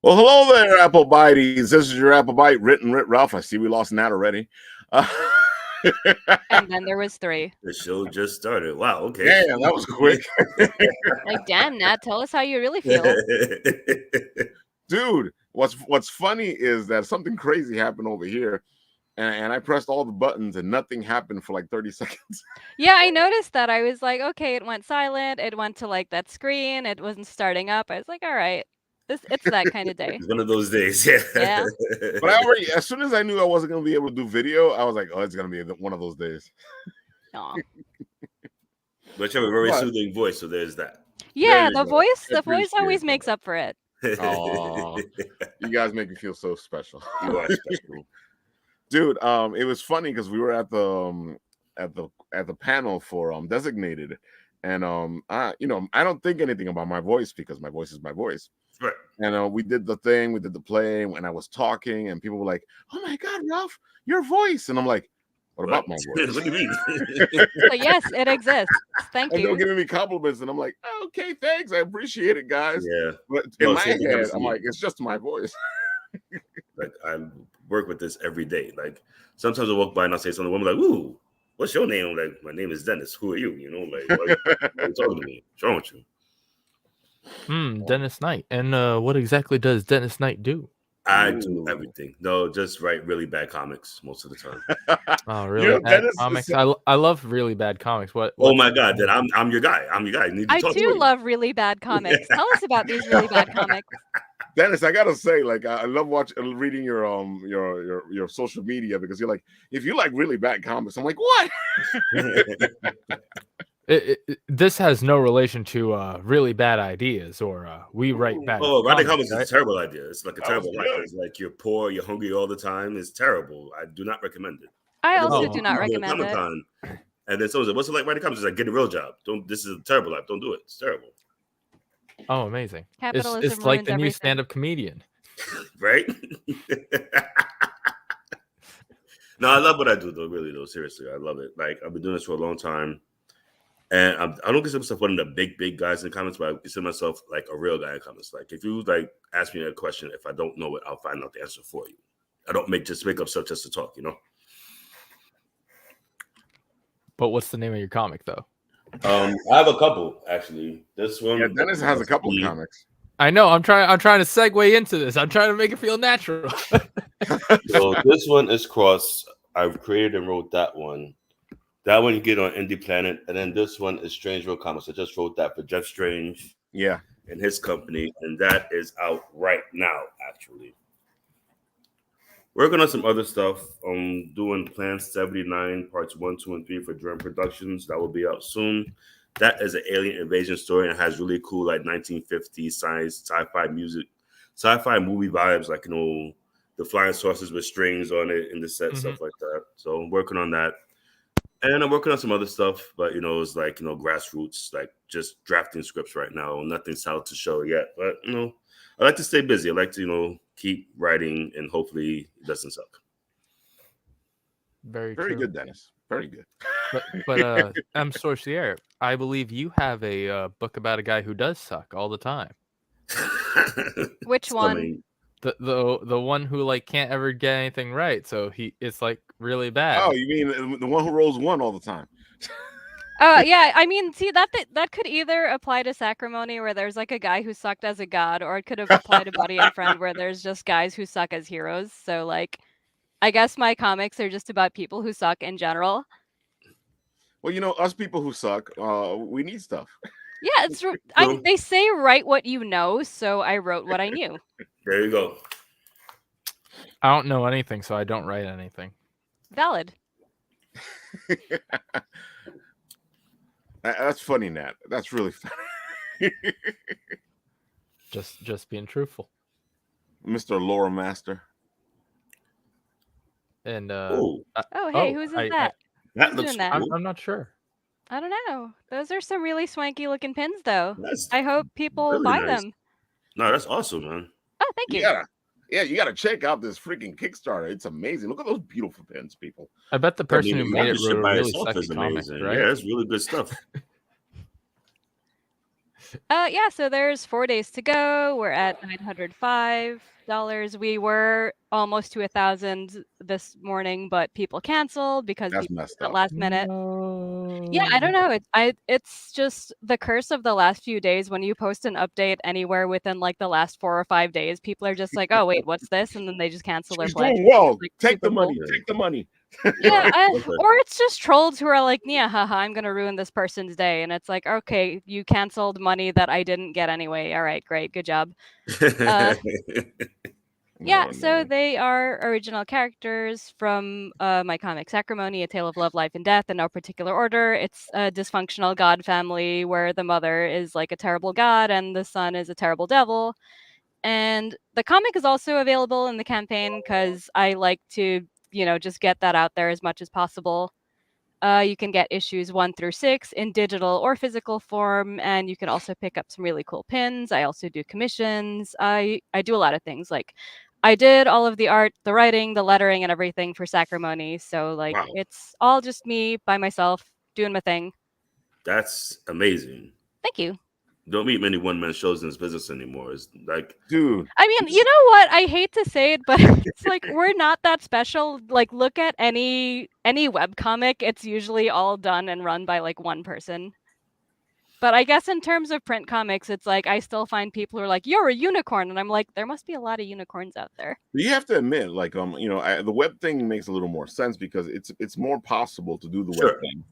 Well, hello there, Apple Bites. This is your Apple Bite, written Writ Rough. I see we lost Nat already. And then there was 3. The show just started. Wow, okay. Damn, that was quick. Like, damn, Nat, tell us how you really feel. Dude, what's funny is that something crazy happened over here, and I pressed all the buttons and nothing happened for like 30 seconds. Yeah, I noticed that. I was like, okay, it went silent. It went to like that screen. It wasn't starting up. I was like, all right, it's that kind of day. It's one of those days, yeah. Yeah. But I already, as soon as I knew I wasn't going to be able to do video, I was like, oh, it's going to be one of those days. Aw. But you have a very What? soothing voice, so there's that. Yeah, There the you go. voice I appreciate always that. makes up for it. Aw. You guys make me feel so special. You are special. Dude, it was funny because we were at the panel for designated, and I don't think anything about my voice because my voice is my voice. Right. And we did the thing, we did the play, and I was talking, and people were like, "Oh my God, Ralph, your voice!" And I'm like, "What about my voice?" What do you mean? But yes, it exists. Thank And they were you. giving me compliments, and I'm like, "Okay, thanks, I appreciate it, guys." Yeah. But No, in my same thing head, happens to I'm me. like, "It's just my voice." Like I work with this every day. Like sometimes I walk by and I'll say something. I'm like, "Ooh, what's your name?" I'm like, "My name is Dennis. Who are you?" You know, like, why are you talking to me? What's wrong with you? Dennis Knight. And what exactly does Dennis Knight do? I do Ooh. everything. No, just write really bad comics most of the time. Oh, You really know, bad Dennis is comics. I love really bad comics. What? Oh my God, then I'm your guy. I'm your guy. You need to I talk to too me. love really bad comics. Tell us about these really bad comics. Dennis, I gotta say, like, I love reading your social media because you're like, if you like really bad comics, I'm like, what? This has no relation to really bad ideas or we write bad. Oh, writing comics, comics is right? a terrible idea. It's like a That was terrible life. good. It's like you're poor, you're hungry all the time. It's terrible. I do not recommend it. I And then also some do not people go to recommend it. Comic-Con, and then someone said, "What's it like writing comics?" It's like, get a real job. Don't. This is a terrible life. Don't do it. It's terrible. Oh, amazing! Capitalism It's like ruins the new everything. stand-up comedian. Right? No, I love what I do, though. Really, though. Seriously, I love it. Like I've been doing this for a long time, and I don't consider myself one of the big guys in comics, but I consider myself like a real guy in comics. Like if you like ask me a question, if I don't know it, I'll find out the answer for you. I don't make up stuff just to talk. You know. But what's the name of your comic, though? I have a couple actually. This one, Yeah, Dennis has a couple of comics. I know. I'm trying to segue into this. I'm trying to make it feel natural. So this one is Cross. I've created and wrote that one. That one you get on Indie Planet, and then this one is Strange World Comics. I just wrote that for Jeff Strange Yeah. and his company, and that is out right now. Actually, working on some other stuff. Doing Plan 79 parts 1, 2, and 3 for Drum Productions. That will be out soon. That is an alien invasion story and has really cool like 1950s sci-fi music, sci-fi movie vibes, like the flying saucers with strings on it in the set, stuff like that. So I'm working on that. And I'm working on some other stuff, but it's like grassroots, like just drafting scripts right now. Nothing solid to show yet. But I like to stay busy. I like to, keep writing and hopefully it doesn't suck. Very good, Dennis. Very good. But I'm Sorcier. I believe you have a book about a guy who does suck all the time. Which one? The one who like can't ever get anything right, so it's like really bad. Oh, you mean the one who rolls one all the time? Yeah, I mean, see, that could either apply to Sacrimony, where there's like a guy who sucked as a god, or it could have applied to Buddy and Friend, where there's just guys who suck as heroes. So, like, I guess my comics are just about people who suck in general. Well, us people who suck, we need stuff. Yeah, it's they say write what you know, so I wrote what I knew. There you go. I don't know anything, so I don't write anything. Valid. That's funny, Nat. That's really funny. Just being truthful. Mr. Lore Master. And hey, who's that? That Who's looks doing that? cool. I'm not sure. I don't know. Those are some really swanky looking pins, though. That's I hope people really buy nice. them. No, that's awesome, man. Oh, thank you. You gotta check out this freaking Kickstarter. It's amazing. Look at those beautiful pins, people. I bet the person who made it wrote a by really itself sexy is comic, amazing. right? Yeah, it's really good stuff. Yeah, so there's 4 days to go. We're at $905. We were almost to 1,000 this morning, but people canceled because That's people messed at up. last minute. Yeah, I don't No. know. It's just the curse of the last few days. When you post an update anywhere within like the last 4 or 5 days, people are just like, "Oh, wait, what's this?" And then they just cancel their She's pledge. doing well. Like Take the super cool. money. Take the money. Yeah, Okay. or it's just trolls who are like, "Yeah, haha, I'm gonna ruin this person's day," and it's like, "Okay, you canceled money that I didn't get anyway. All right, great, good job." Uh, yeah, Oh, so no. they are original characters from my comic Sacrimony, A Tale of Love, Life, and Death in no particular order. It's a dysfunctional god family where the mother is like a terrible god and the son is a terrible devil. And the comic is also available in the campaign because I like to, just get that out there as much as possible. You can get issues 1 through 6 in digital or physical form, and you can also pick up some really cool pins. I also do commissions. I do a lot of things. Like, I did all of the art, the writing, the lettering, and everything for Sacrimony. So, like, Wow, it's all just me by myself doing my thing. that's amazing. Thank you. Don't meet many one-man shows in this business anymore. It's like, Dude, I mean, you know what? I hate to say it, but it's like we're not that special. Like, look at any webcomic, it's usually all done and run by like one person. But I guess in terms of print comics, it's like I still find people who are like, "You're a unicorn," and I'm like, there must be a lot of unicorns out there. you have to admit, like, the web thing makes a little more sense because it's more possible to do the web sure, thing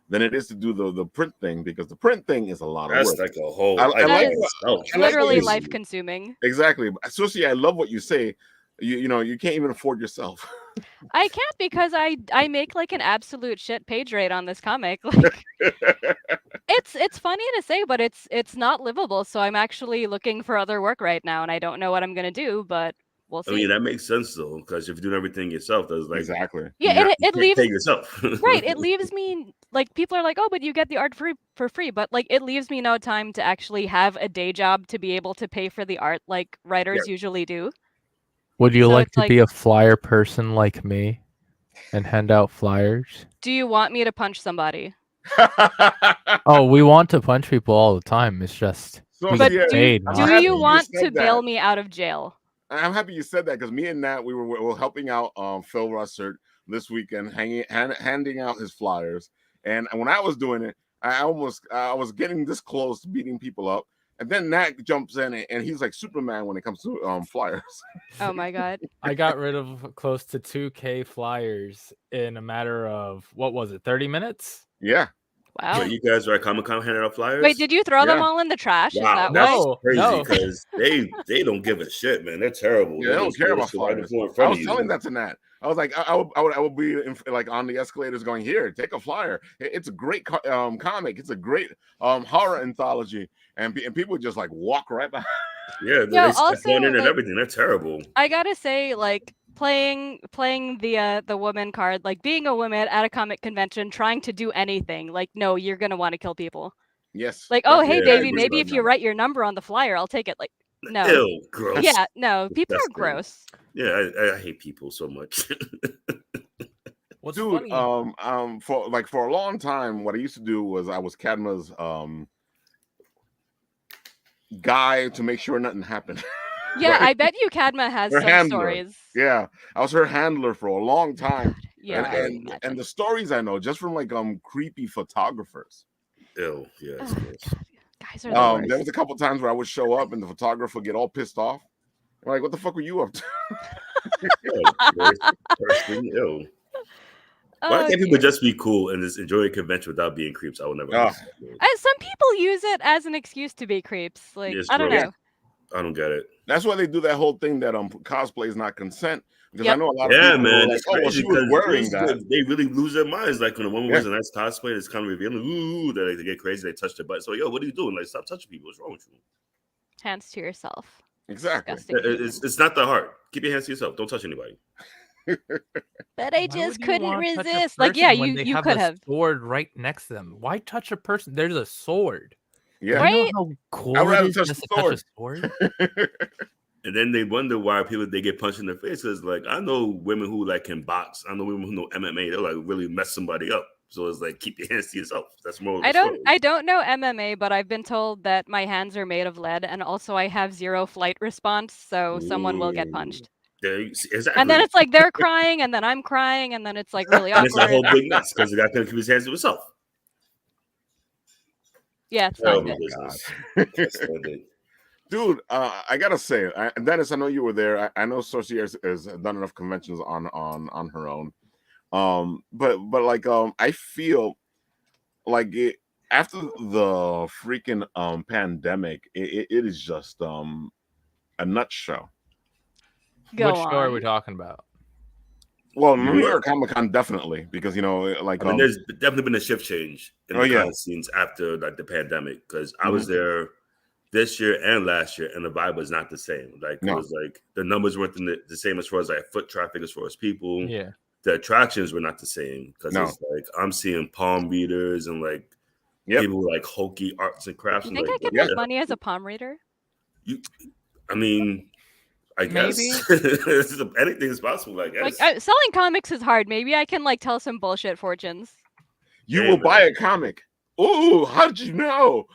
than it is to do the print thing because the print thing is a lot of that's work. like a whole I life That like in is itself. I like what literally you- Crazy. life consuming. exactly. Associate, I love what you say. You can't even afford yourself. I can't because I make like an absolute shit page rate on this comic. Like it's funny to say, but it's not livable. So I'm actually looking for other work right now, and I don't know what I'm gonna do, but we'll I mean, see. that makes sense though, because if you're doing everything yourself, that's like Exactly. Yeah, you it can't leaves pay yourself. right. It leaves me like people are like, "Oh, but you get the art for free," but like it leaves me no time to actually have a day job to be able to pay for the art like Yeah. writers usually do. Would you So like it's to like, be a flyer person like me and hand out flyers? do you want me to punch somebody? Oh, we want to punch people all the time. It's just So we But get yeah, paid, I'm do not happy you to. you want to said bail that. me out of jail? I'm happy you said that because me and Nat we were helping out Phil Russert this weekend, handing out his flyers. And when I was doing it, I was getting this close to beating people up, and then Nat jumps in and he's like Superman when it comes to flyers. Oh my god. I got rid of close to 2K flyers in a matter of, what was it, 30 minutes? Yeah, Wow. But you guys are at Comic-Con handing out flyers? Wait, did you throw them Yeah. all in the trash? Is Wow, that that's why? No, crazy no. because they don't give a shit, man. They're terrible. yeah, they They don't just care throw about shit right flyers. in I front was of telling you. that to Nat. I was like, I would be like on the escalators going, here, take a flyer. It's a great comic. It's a great horror anthology, and people just like walk right by. Yeah, Yo, they step on also it and like everything. They're terrible. I gotta say, like playing the woman card, like being a woman at a comic convention, trying to do anything, like no, you're gonna want to kill people. Yes, Like, oh that's hey Yeah, baby, exactly it's maybe what if I you meant. write your number on the flyer, I'll take it. Like, no. Ew, gross. Yeah, no, people are Disgusting. gross. Yeah, I hate people so much. What's Dude, funny? for a long time, what I used to do was I was Cadma's guy to make sure nothing happened. Yeah, Right. I bet you Cadma has Her some handler. stories. Yeah, I was her handler for a long time, Yeah, I would and imagine. the stories I know just from like creepy photographers. Ew, yeah, it's Oh, gross. God. Guys are the worst. There was a couple times where I would show up and the photographer would get all pissed off. I'm like, what the fuck were you up to? Ew, gross person. Ew. Why Oh, can't people dear. just be cool and just enjoy a convention without being creeps? I will never Ah. understand. Some people use it as an excuse to be creeps. Like, It's I don't gross. know. I don't get it. That's why they do that whole thing that cosplay is not consent. Because I Yep. know a lot of Yeah, people who are man, like, it's oh, well, crazy she was because wearing that. they really lose their minds. Like when a woman Yeah. wears a nice cosplay, it's kind of revealing. Ooh, that they get crazy, they touch their butt. So, yo, what are you doing? Like, stop touching people. What's wrong with you? Hands to yourself. Exactly. Disgusting human. It's not that hard. Keep your hands to yourself. Don't touch anybody. But I Why just would you couldn't wanna touch a resist. Like, yeah, person when they you have could a have. sword right next to them? Why touch a person? There's a sword. Yeah. Right? You know how cool I'd it rather is touch just the to touch a sword? And then they wonder why they get punched in the face. Because like I know women who like can box. I know women who know MMA. They'll like really mess somebody up. So it's like keep your hands to yourself. That's more. I don't know MMA, but I've been told that my hands are made of lead, and also I have 0 flight response, so someone will get punched. Exactly. And then it's like they're crying, and then I'm crying, and then it's like really and it's a awkward. whole big mess because the guy couldn't keep his hands to himself. Yeah, it's not good. Dude, I gotta say, Dennis, I know you were there. I know Sorcier has done enough conventions on her own. But like I feel like after the freaking pandemic, it is just a nut show. Go Which show are we talking about? Well, New York Comic Con definitely, because like I mean, there's definitely been a shift change in the con scenes after like the pandemic. Because I was there this year and last year, and the vibe was not the same. Like it was like the numbers weren't the same as far as like foot traffic, as far as people. Yeah, the attractions were not the same because it's like I'm seeing palm readers and like people with like hokey arts and crafts. You think like, I can make money as a palm reader? I mean, I guess anything is possible. I guess like selling comics is hard. Maybe I can like tell some bullshit fortunes. You will buy a comic. Ooh, how did you know?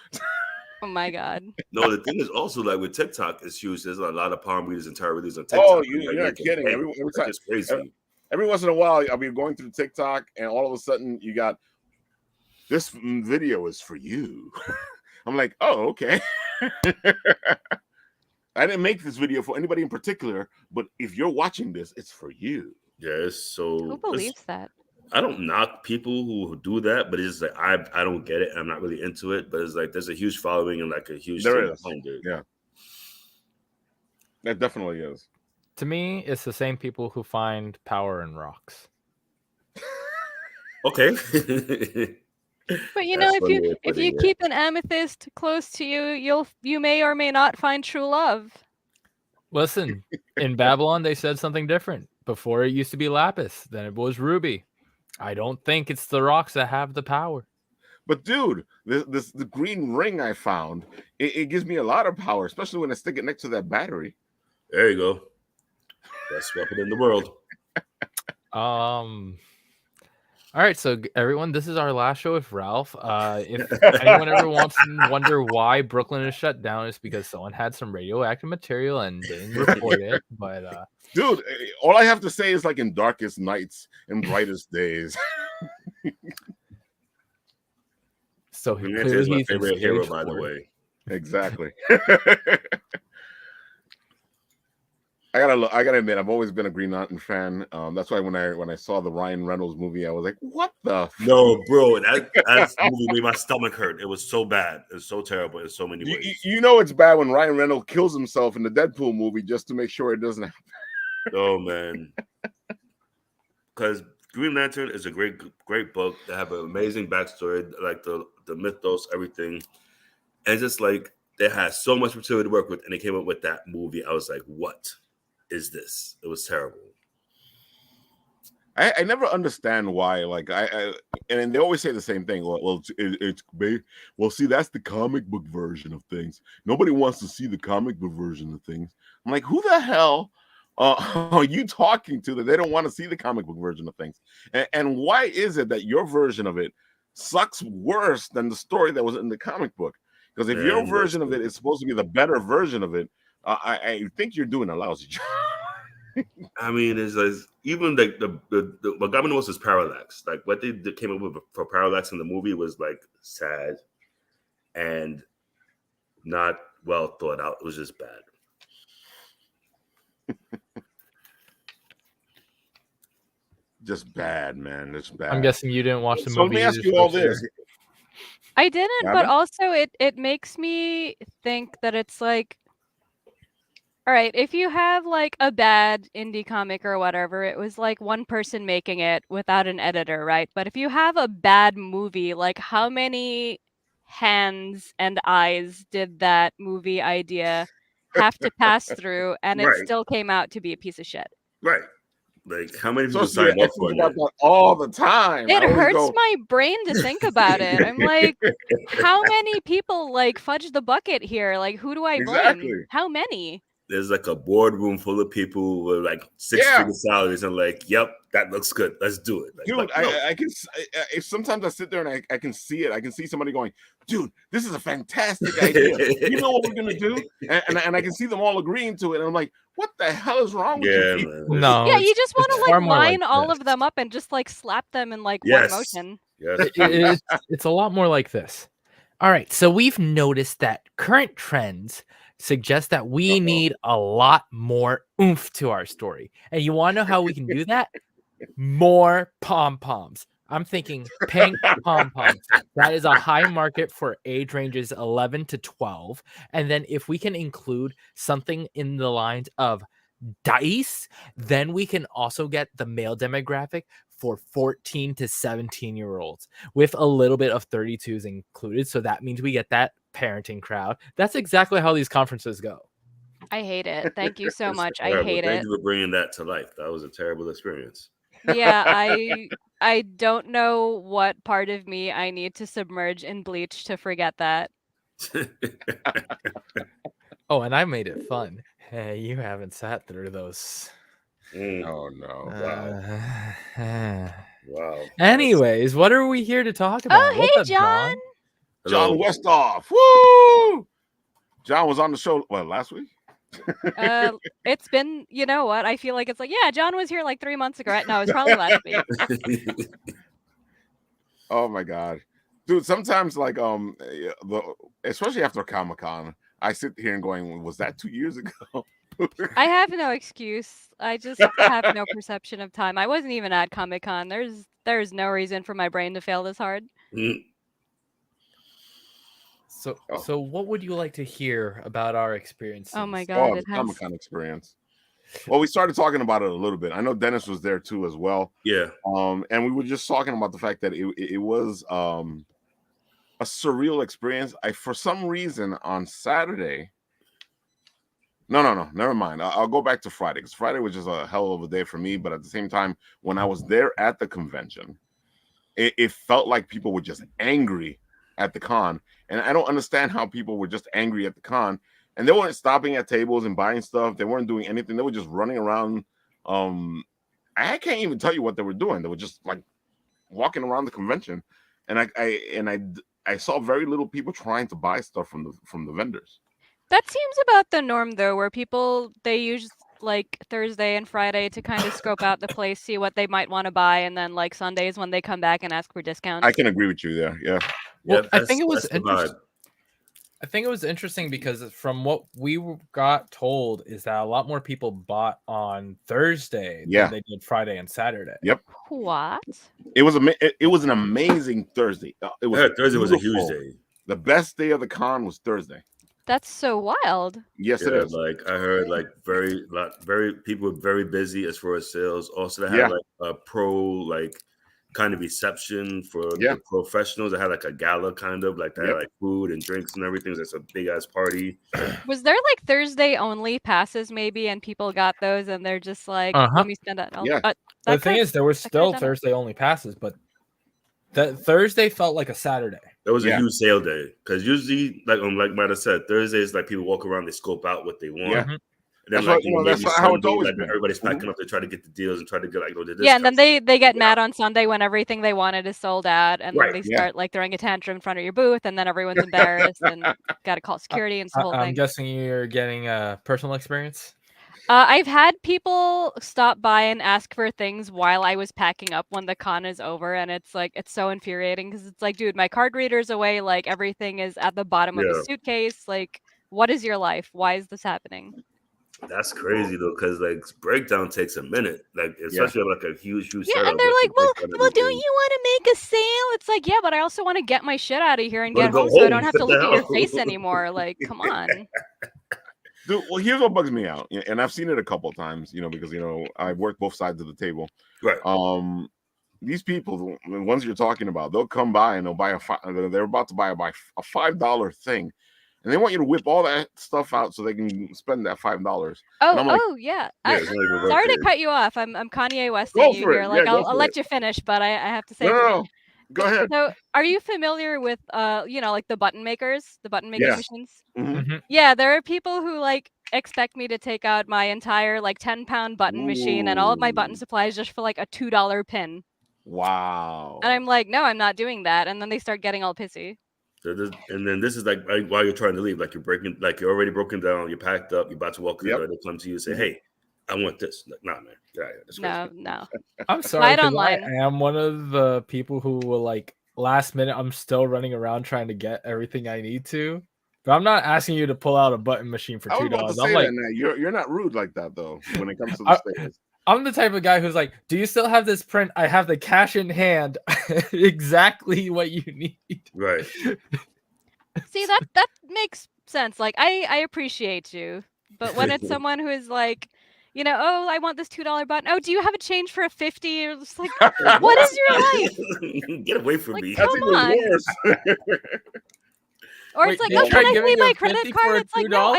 Oh my god! No, the thing is also like with TikTok, it's huge. There's a lot of palm readers and tarot readers on TikTok. Oh, you're not kidding. Every time, it's crazy. Every once in a while, I'll be going through TikTok, and all of a sudden, you got this video is for you. I'm like, oh, okay. I didn't make this video for anybody in particular, but if you're watching this, it's for you. Yes. So who believes that? I don't knock people who do that, but it's like I don't get it. I'm not really into it, but it's like there's a huge following and like a huge there is. behind it. Yeah, that definitely is. To me, it's the same people who find power in rocks. Okay. But if you keep an amethyst close to you, you may or may not find true love. Listen, in Babylon they said something different. Before it used to be lapis, then it was ruby. I don't think it's the rocks that have the power. But dude, the green ring I found, it gives me a lot of power, especially when I stick it next to that battery. There you go. Best weapon in the world. All right, so everyone, this is our last show with Ralph. If anyone ever wants to wonder why Brooklyn is shut down, it's because someone had some radioactive material and didn't report it. But dude, all I have to say is like in darkest nights and brightest days. So he's my favorite hero, by the way. Exactly. I gotta admit, I've always been a Green Lantern fan. That's why when I saw the Ryan Reynolds movie, I was like, "What the?" No, bro, that movie made my stomach hurt. It was so bad. It was so terrible in so many ways. You know it's bad when Ryan Reynolds kills himself in the Deadpool movie just to make sure it doesn't happen. Oh man, because Green Lantern is a great book. They have an amazing backstory, like the mythos, everything, and just like they had so much material to work with, and they came up with that movie. I was like, "What is this?" It was terrible. I never understand why. Like and they always say the same thing. Well, see, that's the comic book version of things. Nobody wants to see the comic book version of things. I'm like, who the hell are you talking to that they don't want to see the comic book version of things? And why is it that your version of it sucks worse than the story that was in the comic book? Because if your version of it is supposed to be the better version of it, I think you're doing a lousy job. I mean, it's like even like the what got me the most is Parallax. Like what they came up with for Parallax in the movie was like sad and not well thought out. It was just bad. Just bad, man. Just bad. I'm guessing you didn't watch the movie. So let me ask you all this. I didn't, but also it makes me think that it's like, all right, if you have like a bad indie comic or whatever, it was like one person making it without an editor, right? But if you have a bad movie, like how many hands and eyes did that movie idea have to pass through, and it still came out to be a piece of shit? Right. Like how many people signed up for that all the time? It hurts my brain to think about it. I'm like, how many people like fudge the bucket here? Like, who do I blame? How many? there's like a boardroom full of people with like six-figure salaries, and like, yep, that looks good. Let's do it. Like, dude, I can. Sometimes I sit there and I can see it. I can see somebody going, dude, this is a fantastic idea. You know what we're gonna do? And I can see them all agreeing to it. And I'm like, what the hell is wrong with you people? No, yeah, you just want to far like more line like all this. of them up and just like slap them in like Yes. one motion. Yes. It's a lot more like this. All right, so we've noticed that current trends suggest that we need a lot more oomph to our story. And you want to know how we can do that? More pom-poms. I'm thinking pink pom-poms. That is a high market for age ranges 11 to 12. And then if we can include something in the lines of dice, then we can also get the male demographic for 14 to 17-year-olds with a little bit of 32s included. So that means we get that parenting crowd. That's exactly how these conferences go. I hate it. Thank you so much. I Terrible. hate Thank it. you for bringing that to life. That was a terrible experience. Yeah, I don't know what part of me I need to submerge in bleach to forget that. Oh, and I made it fun. Hey, you haven't sat through those. Oh no! Wow. Anyways, what are we here to talk about? Oh, What's hey, up, John. John Westhoff. Woo! John was on the show last week. It's been, you know what? I feel like it's like, yeah, John was here like 3 months ago. No, it's probably last week. Oh my god, dude! Sometimes like especially after Comic-Con, I sit here and going, was that 2 years ago? I have no excuse. I just have no perception of time. I wasn't even at Comic-Con. There's no reason for my brain to fail this hard. So what would you like to hear about our experiences? Oh my god, the Comic-Con experience. Well, we started talking about it a little bit. I know Dennis was there too as well. Yeah. And we were just talking about the fact that it was a surreal experience. For some reason on Saturday. No, never mind. I'll go back to Friday, because Friday was just a hell of a day for me. But at the same time, when I was there at the convention, it felt like people were just angry at the con. And I don't understand how people were just angry at the con. And they weren't stopping at tables and buying stuff. They weren't doing anything. They were just running around. I can't even tell you what they were doing. They were just like walking around the convention. And I saw very little people trying to buy stuff from the vendors. That seems about the norm, though, where people, they use like Thursday and Friday to kind of scope out the place, see what they might want to buy, and then like Sundays when they come back and ask for discounts. I can agree with you there. Yeah. Well, I think it was interesting. I think it was interesting because from what we got told is that a lot more people bought on Thursday than they did Friday and Saturday. Yep. What? It was an amazing Thursday. It was Thursday was a huge day. The best day of the con was Thursday. That's so wild. Yes, it is. Like I heard, like very people were very busy as far as sales. Also, they had like a pro kind of reception for the professionals. I had like a gala kind of like they had like food and drinks and everything. It's a big ass party. Was there like Thursday only passes maybe, and people got those and they're just like, let me spend that. The thing is, there were still Thursday only passes, but that Thursday felt like a Saturday. It was a huge sale day because usually, like Matta said, Thursdays like people walk around, they scope out what they want. Yeah. And then, that's how it's always been. Everybody's packing up to try to get the deals and try to get the discounts. Yeah, and then they get mad on Sunday when everything they wanted is sold out, and then they start like throwing a tantrum in front of your booth, and then everyone's embarrassed and got to call security and the whole thing. I'm guessing you're getting a personal experience. I've had people stop by and ask for things while I was packing up when the con is over, and it's like it's so infuriating because it's like, dude, my card reader's away, like everything is at the bottom of the suitcase. Like, what is your life? Why is this happening? That's crazy though, because like breakdown takes a minute, like especially like a huge setup. And they're like, well, don't you want to make a sale? It's like, yeah, but I also want to get my shit out of here and get home so I don't have to look at your face anymore. Like, come on. Dude, well, here's what bugs me out, and I've seen it a couple of times, because I work both sides of the table. Right. These people, the ones you're talking about, they'll come by and they'll buy they're about to buy a $5 thing, and they want you to whip all that stuff out so they can spend that $5. Yeah. Sorry to cut you off. I'm Kanye Westing you here. Like, I'll let you finish, but I have to say. No. Go ahead. So, are you familiar with, like the button makers, the button making machines? Mm-hmm. Yeah, there are people who like expect me to take out my entire like 10-pound button machine and all of my button Ooh. supplies just for like a $2 pin. Wow. And I'm like, no, I'm not doing that. And then they start getting all pissy. And then this is like while you're trying to leave, like you're already broken down, you're packed up, you're about to walk in Yep. there, they come to you and say, Mhm. hey, I want this. Like, nah, man, get out of here. That's crazy. No. I'm sorry, Buy it because I online. am one of the people who will like last minute. I'm still running around trying to get everything I need to, but I'm not asking you to pull out a button machine for I was about to $2. say I'm like, that, Nat. You're not rude like that though when it comes to the sales. I'm the type of guy who's like, do you still have this print? I have the cash in hand, exactly what you need. Right. See, that makes sense. Like I appreciate you. But when it's someone who is like, oh, I want this $2 button. Oh, do you have a change for a 50? You're just like, what is your life? Get away from Like, me. come That's even on. worse. Or Wait, it's like, they oh, tried can I giving see you my a credit 50 card? for It's like, no, $2?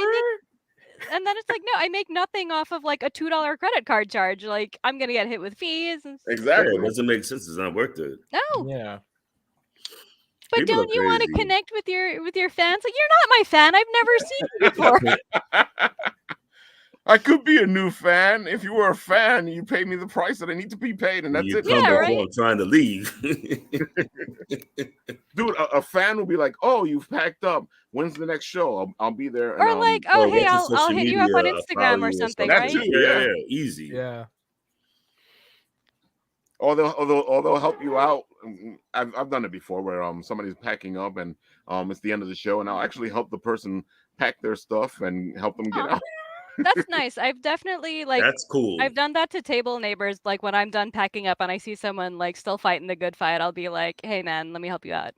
and then it's like, no, I make nothing off of like a $2 credit card charge. Like, I'm gonna get hit with fees. And... Yeah, Exactly. it doesn't make sense. It's not worth it. No. Yeah. But People don't are you want to crazy. connect with your fans? Like, you're not my fan. I've never seen you before. I could be a new fan. If you were a fan, you pay me the price that I need to be paid, and that's You it. come Yeah, back right? while I'm trying to leave. Dude, a fan will be like, "Oh, you've packed up. When's the next show? I'll be there." And, Or like, oh, hey, what's your I'll social hit you up on media? I'll follow Instagram or you something, That right? too, Yeah, easy. Yeah. or they'll help you out. I've done it before where somebody's packing up and it's the end of the show, and I'll actually help the person pack their stuff and help them get Aw. out. That's nice. I've definitely like That's cool. I've done that to table neighbors. Like when I'm done packing up and I see someone like still fighting the good fight, I'll be like, "Hey, man, let me help you out."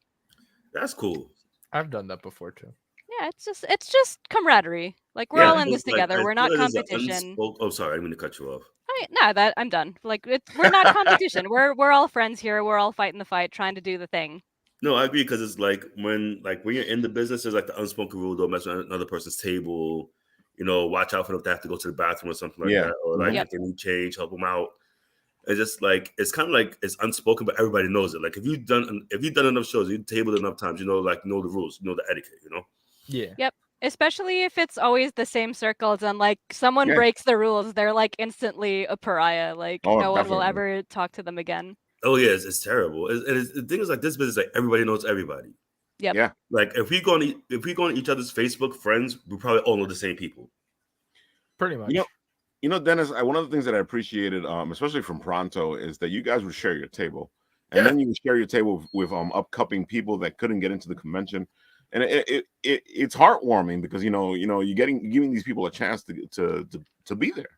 That's cool. I've done that before too. Yeah, it's just camaraderie. Like we're all in this it's like, together. I We're feel not it is an competition. Oh, sorry, I didn't mean to cut you off. No, that I'm done. Like we're not competition. We're all friends here. We're all fighting the fight, trying to do the thing. No, I agree because it's like when you're in the business, there's like the unspoken rule: don't mess with another person's table. Watch out for them if they have to go to the bathroom or something like Yeah. that, or like Yep. if they need change, help them out. It's just like it's kind of like it's unspoken, but everybody knows it. Like if you've done enough shows, you've tabled enough times, know the rules, the etiquette. Yeah. Yep. Especially if it's always the same circles and like someone Yeah. breaks the rules, they're like instantly a pariah. Like Oh, no one will definitely. ever talk to them again. Oh yeah, it's terrible. The thing is like this business, like everybody knows everybody. Yep. Yeah. Like if we go on each other's Facebook friends, we probably all know the same people. Pretty much. Dennis, one of the things that I appreciated, especially from Pronto, is that you guys would share your table, and Yeah. then you would share your table with upcoming people that couldn't get into the convention, and it's heartwarming because you're giving these people a chance to be there.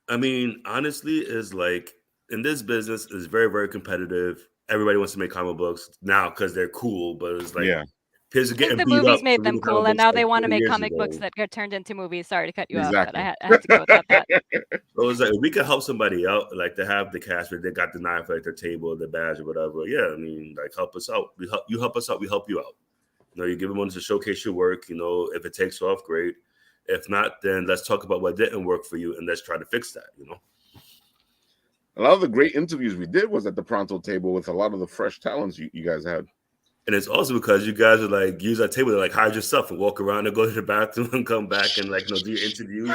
I mean, honestly, is like in this business is very, very competitive. Everybody wants to make comic books now because they're cool, but it's like kids are I think getting the beat movies up made for them reading cool, comic and books now like they want to 30 make years comic books ago. that get turned into movies. Sorry to cut you off, Exactly. but I had to go without that. So it's like if we could help somebody out, like to have the cash where they got the knife, like their table, the badge, or whatever. Yeah, I mean, like help us out. You help us out, we help you out. You give them one to showcase your work. If it takes off, great. If not, then let's talk about what didn't work for you and let's try to fix that. A lot of the great interviews we did was at the Pronto table with a lot of the fresh talents you guys had. And it's also because you guys would like use that table to like hide yourself and walk around and go to the bathroom and come back and like do your interviews.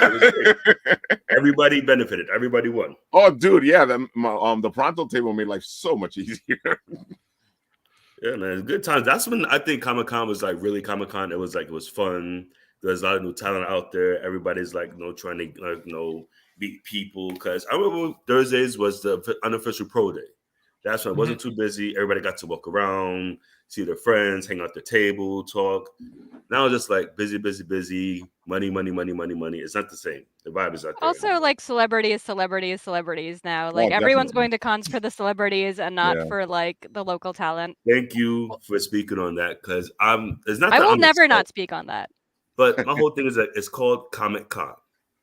Everybody benefited. Everybody won. Oh, dude, yeah. The Pronto table made life so much easier. Yeah, man, good times. That's when I think Comic-Con was like really Comic-Con. It was fun. There's a lot of new talent out there. Everybody's like trying to meet people. Because I remember Thursdays was the unofficial pro day. That's when it wasn't too busy. Everybody got to walk around, see their friends, hang out at the table, talk. Now it's just like busy, money. It's not the same. The vibe is not there. Also, like celebrities now. Like everyone's going to cons for the celebrities and not for like the local talent. Thank you for speaking on that because it's not. I will never not speak on that. But my whole thing is that it's called Comic-Con,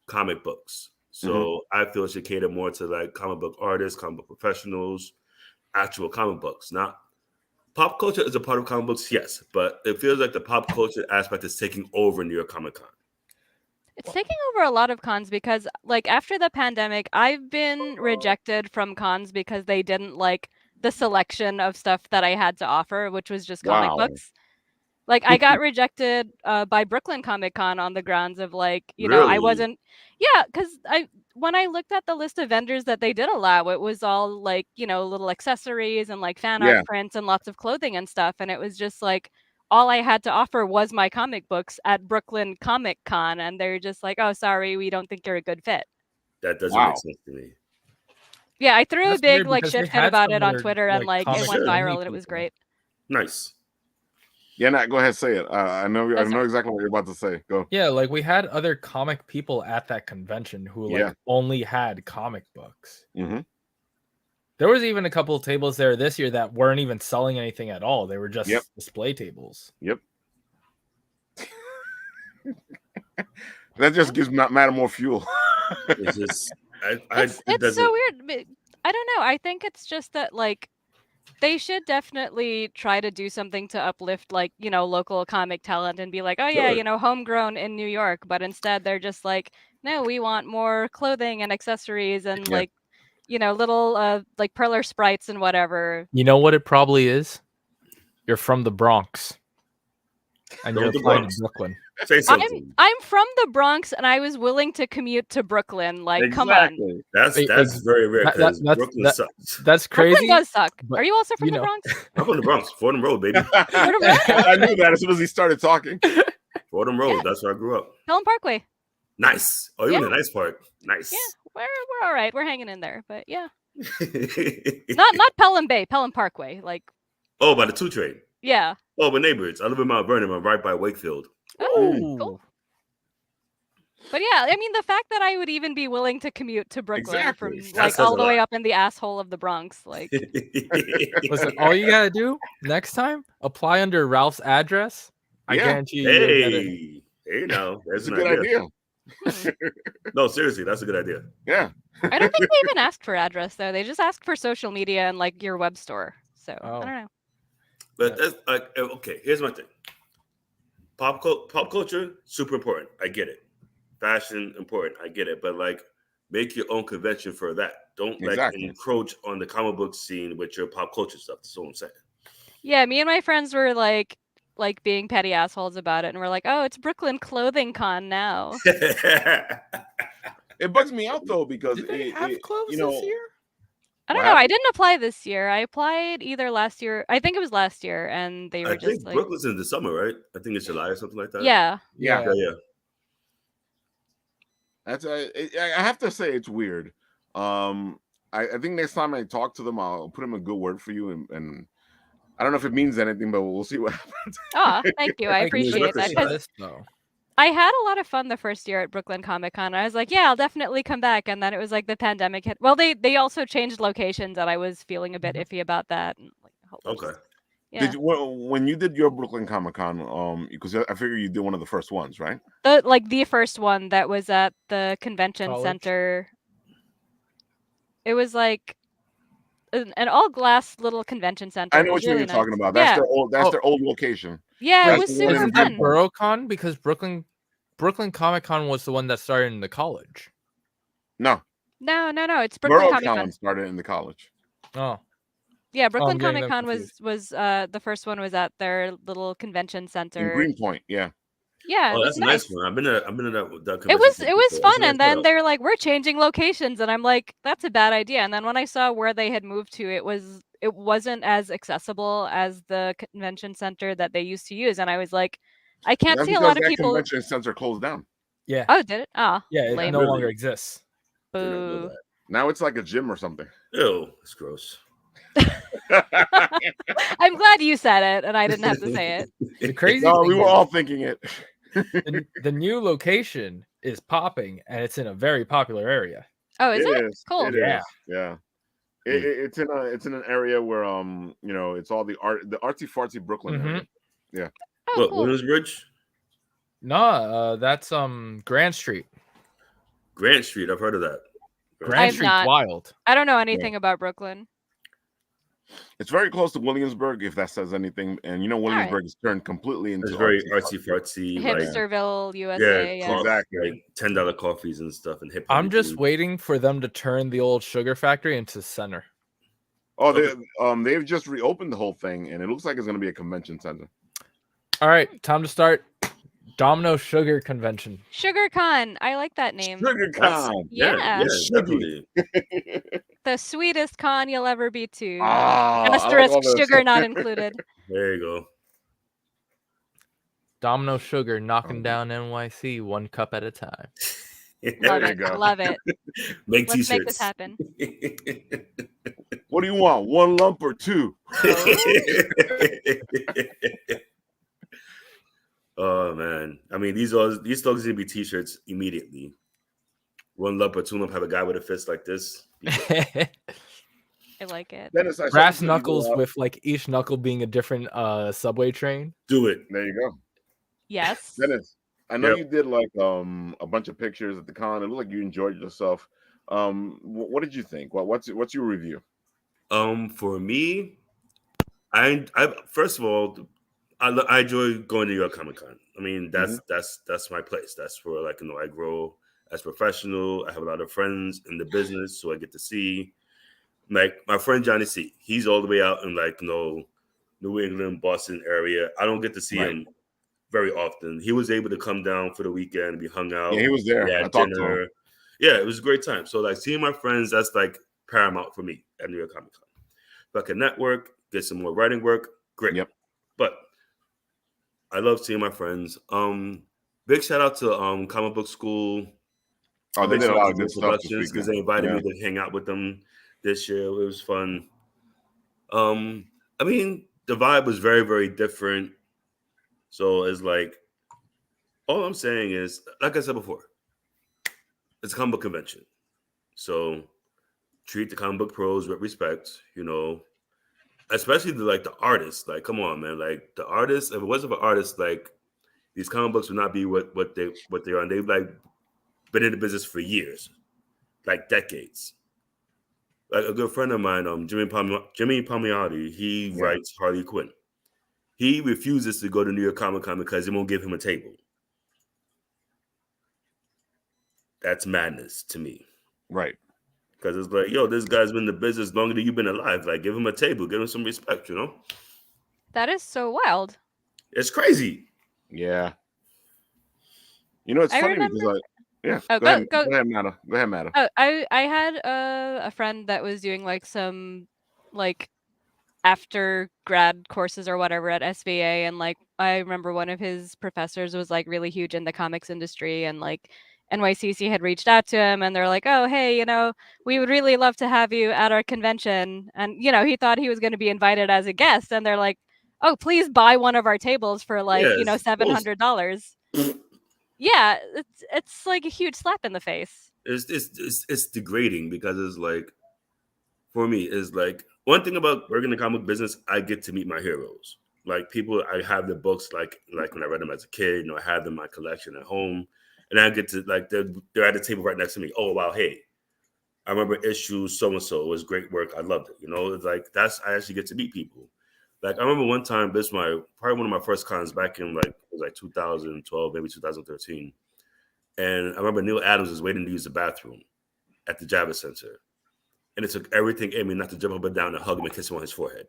comic books. So I feel it should cater more to like comic book artists, comic book professionals, actual comic books. Not pop culture is a part of comic books, yes, but it feels like the pop culture aspect is taking over New York Comic Con. It's taking over a lot of cons because like after the pandemic, I've been rejected from cons because they didn't like the selection of stuff that I had to offer, which was just comic books. Like I got rejected by Brooklyn Comic Con on the grounds of like, I Really? wasn't. Yeah, because when I looked at the list of vendors that they did allow, it was all like, little accessories and like fan art Yeah. prints and lots of clothing and stuff. And it was just like all I had to offer was my comic books at Brooklyn Comic Con. And they're just like, oh, sorry, we don't think you're a good fit. That doesn't Wow. make sense to me. Yeah, I threw That's a big weird like because they shit fit had about some it that on are, Twitter and like, like it comic went only viral and it was people. great. Nice. Yeah, go ahead, say it. I know Oh, sorry. exactly what you're about to say. Go. Yeah, like we had other comic people at that convention who like Yeah. only had comic books. Mm-hmm. There was even a couple of tables there this year that weren't even selling anything at all. They were just Yep. display tables. Yep. That just gives Matter more fuel. It's just, It's so weird. But I don't know. I think it's just that like they should definitely try to do something to uplift like, local comic talent and be like, oh yeah, Sure. homegrown in New York. But instead they're just like, no, we want more clothing and accessories and Yeah. like, little like perler sprites and whatever. You know what it probably is? You're from the Bronx. And From you're the applying Bronx. to Brooklyn. Say something. I'm from the Bronx and I was willing to commute to Brooklyn. Like, come on. Exactly. That's very rare because Brooklyn sucks. That's Brooklyn crazy. does suck. but, Are you also from you the know. Bronx? I'm from the Bronx, Fordham Road, baby. I knew that as soon as he started talking. Fordham Road. Yeah. That's where I grew up. Pelham Parkway. Nice. Oh, you're in Yeah. the nice part. Nice. Yeah, we're all right. We're hanging in there, but yeah, not Pelham Bay, Pelham Parkway. Like, Oh, by the 2 train. yeah. Oh, we're neighbors. I live in Mount Vernon. I'm right by Wakefield. Oh, cool. But yeah, I mean, the fact that I would even be willing to commute to Brooklyn Exactly. from That like says all a the way lot. up in the asshole of the Bronx, like, Listen, all you gotta do next time, apply under Ralph's address. I Yeah. guarantee you you'll get it. Hey, now That's there's a an good idea. idea. No, seriously, that's a good idea. Yeah. I don't think they even asked for address though. They just asked for social media and like your web store. So I don't know. But that's like, okay, here's my thing. Pop culture, super important. I get it. Fashion, important. I get it. But like, make your own convention for that. Don't Exactly. like encroach on the comic book scene with your pop culture stuff. That's all I'm saying. Yeah, me and my friends were like being petty assholes about it, and we're like, oh, it's Brooklyn Clothing Con now. It bugs me out though because Did they have clothes you know, this year? I don't know. I didn't apply this year. I applied either last year. I think it was last year, and they were I just think like, Brooklyn's in the summer, right? I think it's July or something like that. yeah. Yeah. Yeah. That's I have to say it's weird. I think next time I talk to them, I'll put them a good word for you, and I don't know if it means anything, but we'll see what happens. Oh, thank you. I appreciate that. Because I had a lot of fun the first year at Brooklyn Comic Con. I was like, yeah, I'll definitely come back. And then it was like the pandemic hit. Well, they also changed locations, and I was feeling a bit iffy about that. And like, Okay. Yeah. Did you, when you did your Brooklyn Comic Con, because I figure you did one of the first ones, right? The first one that was at the convention center. It was like an all glass little convention center. I know what you're talking about. That's their old location. Yeah, it was super Isn't fun. that BoroCon? Because Brooklyn Comic Con was the one that started in the college. No. It's Brooklyn Comic Con. started in the college. Oh. Yeah, Brooklyn Comic Con was the first one was at their little convention center in Greenpoint. Yeah. Yeah, oh, it that's was a nice one. I've been to that It was fun, nice and then setup. they're like, "We're changing locations," and I'm like, "That's a bad idea." And then when I saw where they had moved to, it wasn't as accessible as the convention center that they used to use, and I was like, I can't That's see a lot of that people. Convention center closed down. Yeah. Oh, did it? Oh, yeah, it lame. no longer exists. Boo. Now it's like a gym or something. Ew, it's gross. I'm glad you said it, and I didn't have to say it. The crazy No, thing we were is, all thinking it. the new location is popping, and it's in a very popular area. Oh, is it? It is. Cool. It is. Yeah. It's in an area where it's all the artsy fartsy Brooklyn area. Yeah. Oh, What, cool. Williamsbridge? No, that's Grand Street. Grant Street, I've heard of that. Grand Street's wild. I don't know anything about Brooklyn. It's very close to Williamsburg, if that says anything. And Williamsburg is turned completely into It's very artsy fartsy, Hipsterville, USA. Yeah, exactly. Like $10 coffees and stuff and hip. I'm just waiting for them to turn the old sugar factory into center. Oh, they've just reopened the whole thing, and it looks like it's going to be a convention center. All right, time to start. Domino Sugar Convention. SugarCon. I like that name. Sugar That's- Con. Yeah. definitely. The sweetest con you'll ever be to. I like Asterisk all this. sugar not included. There you go. Domino Sugar knocking down NYC 1 cup at a time. Love you it. go. Love it. Make Let's t-shirts. make this happen. What do you want? 1 lump or 2? Oh man, I mean these dogs gonna be t-shirts immediately. 1 lump or 2 lump, have a guy with a fist like this. I like it. Dennis, I saw Brass you go knuckles out. with like each knuckle being a different subway train. Do it. There you go. Yes. Dennis, I know Yep. you did like a bunch of pictures at the con. It looked like you enjoyed yourself. What did you think? What's your review? For me, I first of all, I enjoy going to New York Comic Con. I mean, that's my place. That's where I grow as a professional. I have a lot of friends in the business, so I get to see like my friend Johnny C. He's all the way out in New England, Boston area. I don't get to see him very often. He was able to come down for the weekend. We hung out. Yeah, he was there. We I had talked to dinner. him. Yeah, it was a great time. So seeing my friends, that's paramount for me at New York Comic Con. If I can network, get some more writing work, great. Yep. But I love seeing my friends. Big shout out to Comic Book School. Oh, they did a lot of good stuff this because weekend. they invited me to hang out with them this year. It was fun. I mean, the vibe was very, very different. So it's all I'm saying is, like I said before, it's a comic book convention. So treat the comic book pros with respect, especially the artists. Come on, man. The artists, if it wasn't for artists, these comic books would not be what they are. And they've been in the business for years, decades. A good friend of mine, Jimmy Palmiotti, he writes Harley Quinn. He refuses to go to New York Comic Con because they won't give him a table. That's madness to me. Right. Because it's this guy's been in the business longer than you've been alive. Give him a table, give him some respect, That is so wild. It's crazy. Yeah. It's funny because Oh, go ahead, Matta. Go ahead, Matta. Oh, I had a friend that was doing some after grad courses or whatever at SVA, and I remember one of his professors was really huge in the comics industry, and NYCC had reached out to him and they're like, oh, hey, we would really love to have you at our convention. And, he thought he was going to be invited as a guest. And they're like, oh, please buy one of our tables for $700. Yeah, it's like a huge slap in the face. It's degrading because it's for me, is one thing about working in the comic business, I get to meet my heroes. People, I have the books when I read them as a kid, I have them in my collection at home. And I get to they're at the table right next to me. Oh wow, hey, I remember issue so and so. It was great work. I loved it. It's I actually get to meet people. I remember one time, this was probably one of my first cons back in it was 2012, maybe 2013. And I remember Neil Adams was waiting to use the bathroom at the Javits Center, and it took everything in me not to jump up and down and hug him and kiss him on his forehead.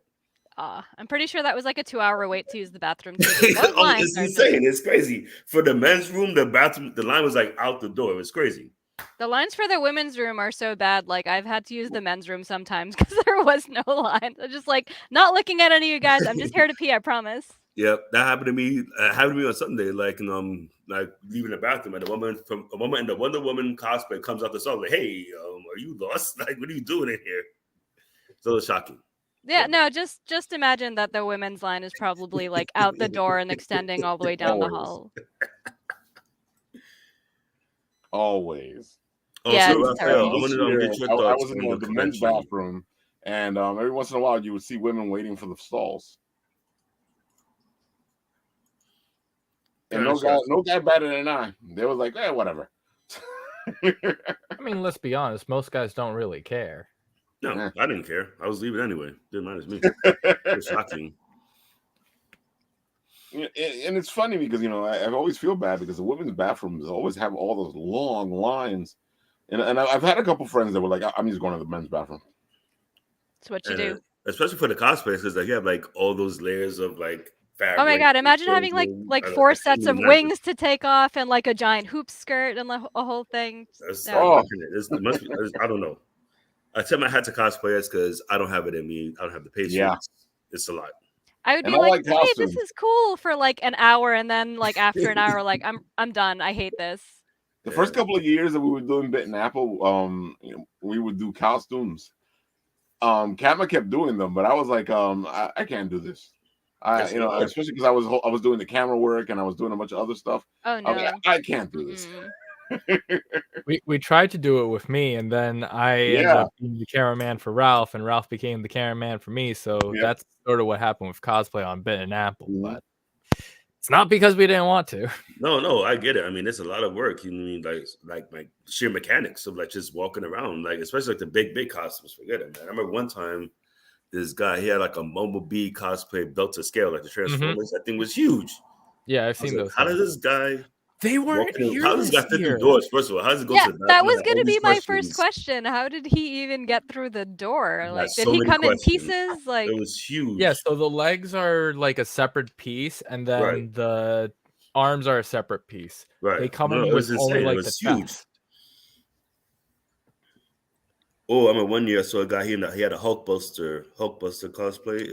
I'm pretty sure that was a 2-hour wait to use the bathroom. It's insane. It's crazy. For the men's room, the bathroom, the line was out the door. It was crazy. The lines for the women's room are so bad. I've had to use the men's room sometimes because there was no line. I'm just not looking at any of you guys. I'm just here to pee, I promise. Yep, that happened to me. On Sunday, leaving the bathroom, and a woman in the Wonder Woman cosplay comes out the stall hey, are you lost? What are you doing in here? So it was shocking. Yeah, no, just imagine that the women's line is probably out the door and extending all the way down the hall. Always. Yeah, so it's terrible. I wanted to get your I thoughts was in on the men's bathroom, and every once in a while you would see women waiting for the stalls. And no guy batted an eye. They was like, whatever. I mean, let's be honest. Most guys don't really care. No, I didn't care. I was leaving anyway. Didn't matter to me. It was shocking. And it's funny because I always feel bad because the women's bathrooms always have all those long lines, and I've had a couple friends that were like, "I'm just going to the men's bathroom." That's what you do, especially for the cosplayers, because you have all those layers of fabric. Oh my god! Imagine so having like good. 4 I can't sets even of imagine. wings to take off and like a giant hoop skirt and a whole thing. That's No. Oh. it must be, I don't know. I tip my hat to cosplayers because I don't have it in me. I don't have the patience. Yeah. It's a lot. I would And be I like, like hey, this costumes. is cool for like an hour, and then like after an hour, like I'm done. I hate this. The first couple of years that we were doing Bit and Apple, we would do costumes. Katma kept doing them, but I was like, I can't do this. Especially because I was doing the camera work and I was doing a bunch of other stuff. Oh no, I can't do this. We tried to do it with me, and then I ended up being the cameraman for Ralph, and Ralph became the cameraman for me. So that's sort of what happened with cosplay on Bit and Apple. But it's not because we didn't want to. No, I get it. I mean, it's a lot of work. You mean like sheer mechanics of like just walking around, like especially like the big costumes. Forget it, man. I remember one time this guy, he had like a Bumblebee cosplay built to scale, like the Transformers. That thing was huge. Yeah, I've seen those. How does this guy? They weren't here. How does this guy fit through doors? First of all, how does it go to the that was going to be my first question. How did he even get through the door? Like, did he come in pieces? Like, it was huge. Yeah, so the legs are like a separate piece, and then the arms are a separate piece. Right. They come in with only like the huge. chest. Oh, I mean, one year I saw a guy. He had a Hulkbuster cosplay.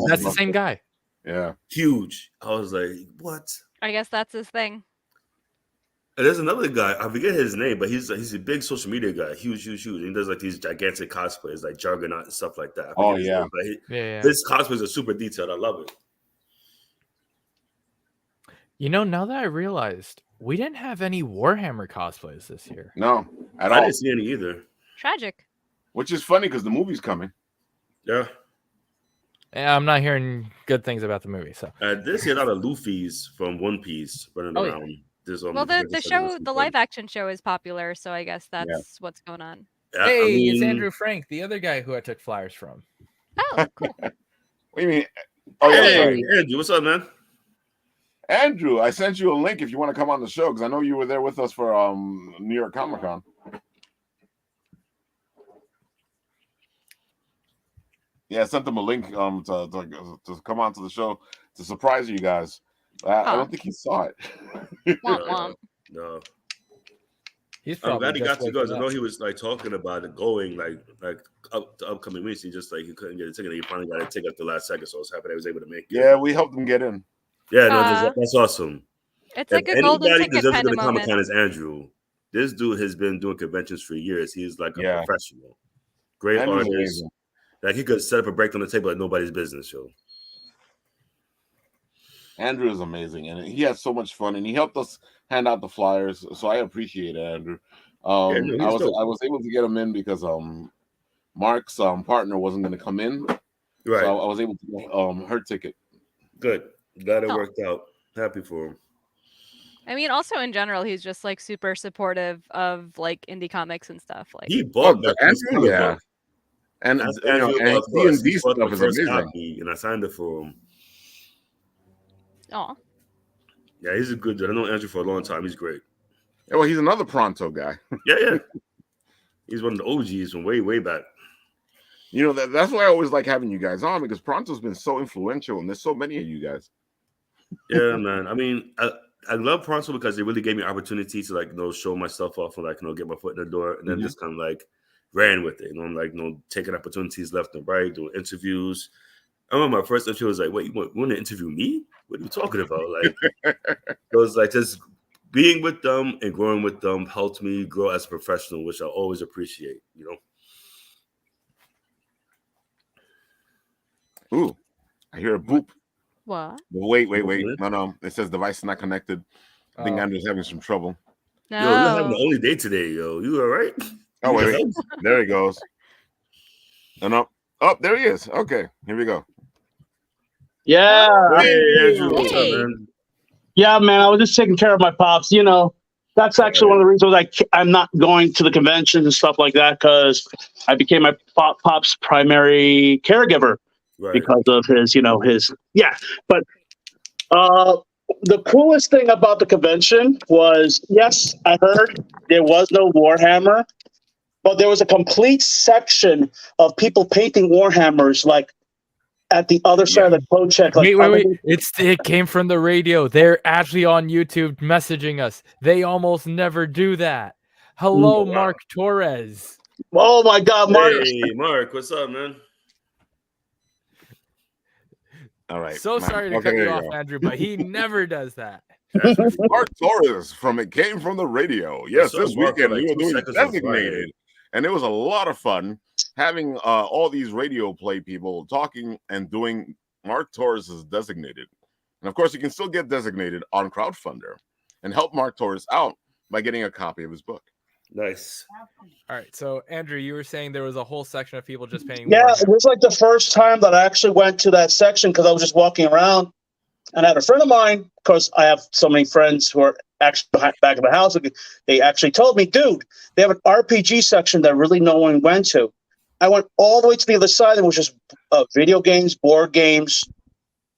That's the same guy. Yeah, huge. I was like, what? I guess that's his thing. And there's another guy. I forget his name, but he's a big social media guy. Huge. He does like these gigantic cosplays, like Juggernaut and stuff like that. His cosplays are super detailed. I love it. You know, now that I realized, we didn't have any Warhammer cosplays this year. No, I didn't see any either. Tragic. Which is funny because the movie's coming. Yeah. I'm not hearing good things about the movie. So I did see a lot of Luffy's from One Piece running around. Well, the live action show is popular, so I guess that's what's going on. Hey, it's Andrew Frank, the other guy who I took flyers from. Oh, cool. What do you mean? Oh, hey, Andrew, what's up, man? Andrew, I sent you a link if you want to come on the show because I know you were there with us for New York Comic Con. Yeah, I sent them a link to come on to the show to surprise you guys. I don't think he saw it. No. I'm glad he got to go. I know he was like talking about it going like up to upcoming weeks. He just like he couldn't get a ticket. He finally got a ticket at the last second, so I was happy that he was able to make it. Yeah, we helped him get in. Yeah, no, that's awesome. It's like a golden ticket kind of moment. Comic-Con is Andrew. This dude has been doing conventions for years. He's like a professional, great artist. Amazing. Like he could set up a break on the table like nobody's business, yo. Andrew is amazing, and he had so much fun, and he helped us hand out the flyers. So I appreciate it, Andrew. I was able to get him in because Mark's partner wasn't going to come in, right? So I was able to get her ticket. Good, glad it worked out. Happy for him. I mean, also in general, he's just like super supportive of like indie comics and stuff. Like he bought Andrew, yeah. And D&D stuff is amazing. Copy, and I signed it for him. Oh. Yeah, he's a good dude. I know Andrew for a long time. He's great. Yeah, well, he's another Pronto guy. Yeah. He's one of the OGs from way back. You know, that's why I always like having you guys on because Pronto's been so influential, and there's so many of you guys. Yeah, man. I mean, I love Pronto because they really gave me opportunity to show my stuff off and get my foot in the door, and then just kind of ran with it. Taking opportunities left and right, doing interviews. I remember my first interview was like, "Wait, you want to interview me? What are you talking about?" It was like just being with them and growing with them helped me grow as a professional, which I always appreciate. Ooh, I hear a boop. What? Wait. No. It says device not connected. I think Andrew's having some trouble. No. Yo, you're having the only day today, yo. You all right? Oh, wait. There he goes. No. Oh, there he is. Okay, here we go. Yeah. Hey, Andrew. What's up, man? Yeah, man. I was just taking care of my pops. That's actually one of the reasons I'm not going to the conventions and stuff like that because I became my pop's primary caregiver because of his. But the coolest thing about the convention was, yes, I heard there was no Warhammer, but there was a complete section of people painting Warhammers like at the other side of the code check. Like, Wait. It came from the radio. They're actually on YouTube messaging us. They almost never do that. Hello, Mark Torres. Oh my God, Mark! Hey, Mark, what's up, man? All right. So sorry to cut you off, Andrew, but he never does that. Mark Torres from It Came From the Radio. Yes, this weekend we were doing Designated, and it was a lot of fun having all these radio play people talking and doing Mark Torres's Designated. And of course, you can still get Designated on Crowdfunder and help Mark Torres out by getting a copy of his book. Nice. All right, so Andrew, you were saying there was a whole section of people just paying. Yeah, it was like the first time that I actually went to that section because I was just walking around, and I had a friend of mine, because I have so many friends who are actually back in the house. They actually told me, dude, they have an RPG section that really no one went to. I went all the way to the other side, and it was just video games, board games,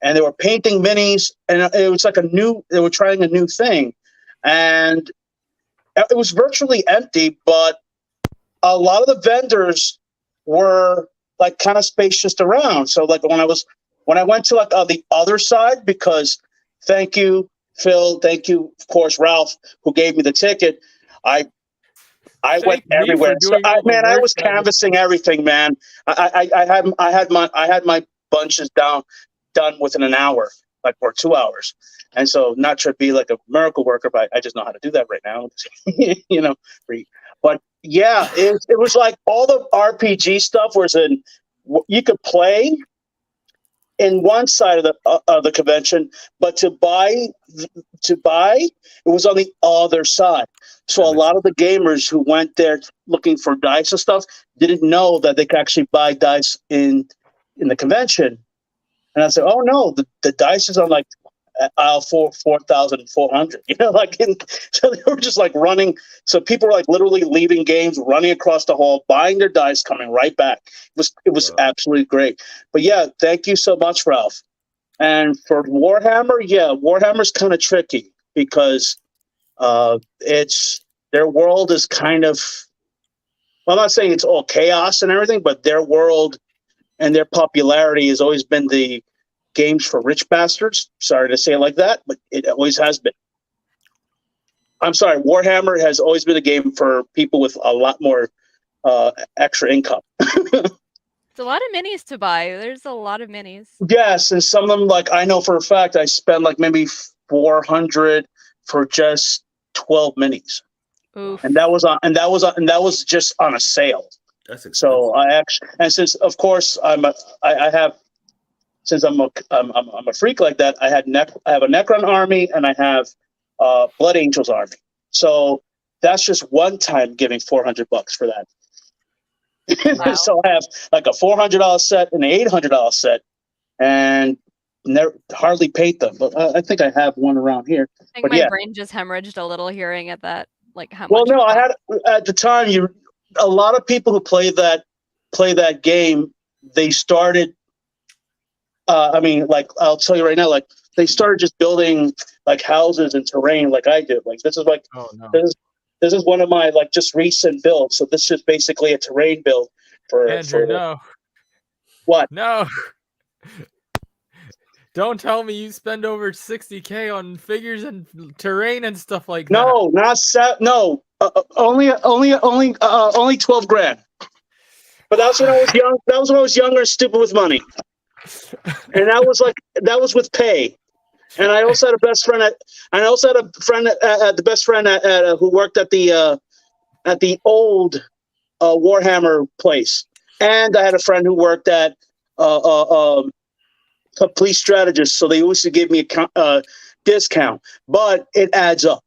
and they were painting minis, and it was like they were trying a new thing, and it was virtually empty, but a lot of the vendors were like kind of spaced just around. So like when I went to like the other side, because thank you, Phil, thank you, of course, Ralph, who gave me the ticket. I went everywhere. So I was canvassing everything, man. I had my bunches done within an hour, like, or 2 hours. And so, not to be like a miracle worker, but I just know how to do that right now. But yeah, it was like all the RPG stuff was you could play in one side of the convention, but to buy it was on the other side. So a lot of the gamers who went there looking for dice and stuff didn't know that they could actually buy dice in the convention. And I said, oh no, the dice is on like aisle 4,400, so they were just like running. So people were like literally leaving games, running across the hall, buying their dice, coming right back. It was absolutely great. But yeah, thank you so much, Ralph. And for Warhammer, Warhammer's kind of tricky because their world is kind of, well, I'm not saying it's all chaos and everything, but their world and their popularity has always been the games for rich bastards. Sorry to say it like that, but it always has been. I'm sorry, Warhammer has always been a game for people with a lot more extra income. It's a lot of minis to buy. There's a lot of minis. Yes, and some of them, like I know for a fact, I spent like maybe 400 for just 12 minis. Oof. And that was just on a sale. That's expensive. So I actually, and since of course since I'm a freak like that, I have a Necron army and I have Blood Angels army. So that's just one time giving $400 for that. Wow. So I have like a $400 set and an $800 set, and never hardly paid them. But I think I have one around here. I think my brain just hemorrhaged a little hearing at that. Like how much? Well, no, I had at the time. A lot of people who play that game, they started. I mean, like I'll tell you right now, like they started just building like houses and terrain, like I did. Like this is like, this is one of my like just recent builds. So this is basically a terrain build for Andrew. No. What? No. Don't tell me you spend over $60K on figures and terrain and stuff like that. No, not no. Only 12 grand. But that's when I was young. That was when I was younger and stupid with money. And that was with pay. And I also had a best friend who worked at the old Warhammer place. And I had a friend who worked at a police strategist, so they always give me a discount, but it adds up.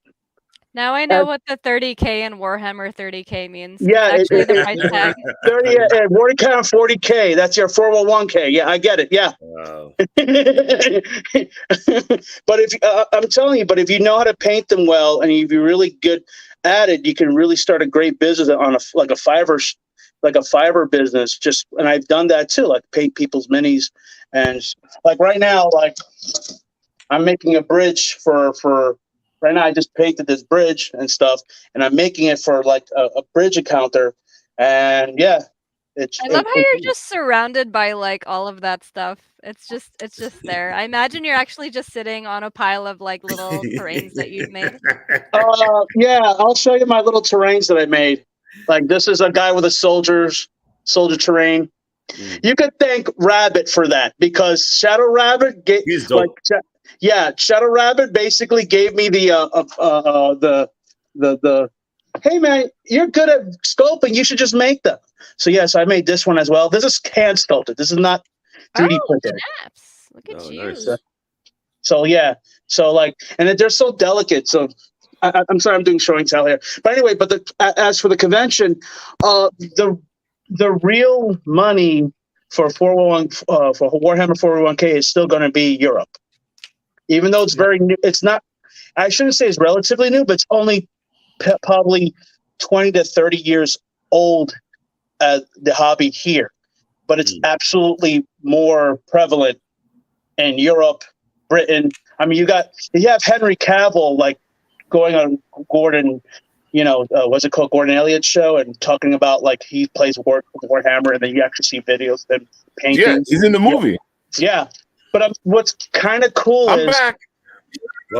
Now I know what the 30K and Warhammer 30K means. Yeah, actually the price tag. 30 and 40K and 40K. That's your 401K. Yeah, I get it. Yeah. Wow. But I'm telling you, if you know how to paint them well and if you're really good at it, you can really start a great business on a Fiverr business. And I've done that too, like paint people's minis. And like right now, like I'm making a bridge for right now. I just painted this bridge and stuff, and I'm making it for like a bridge encounter. And yeah, I love how you're just surrounded by like all of that stuff. It's just there. I imagine you're actually just sitting on a pile of like little terrains that you've made. Yeah, I'll show you my little terrains that I made. Like this is a guy with a soldier terrain. You could thank Rabbit for that because Shadow Rabbit gave Shadow Rabbit basically gave me the hey man, you're good at sculpting, you should just make them. So yes, I made this one as well. This is hand sculpted. This is not 3D printed. Snaps. Look at you. Nice. So yeah, so like, and they're so delicate. So I'm sorry, I'm doing show and tell here. But anyway, as for the convention, the real money for 401 for Warhammer 401k is still going to be Europe, even though it's very new. It's not. I shouldn't say it's relatively new, but it's only probably 20 to 30 years old. The hobby here, but it's absolutely more prevalent in Europe, Britain. I mean, you have Henry Cavill like going on Gordon, what's it called, Gordon Elliott's show, and talking about like he plays Warhammer, and then you actually see videos of him painting. Yeah, he's in the movie. Yeah, but what's kind of cool I'm back.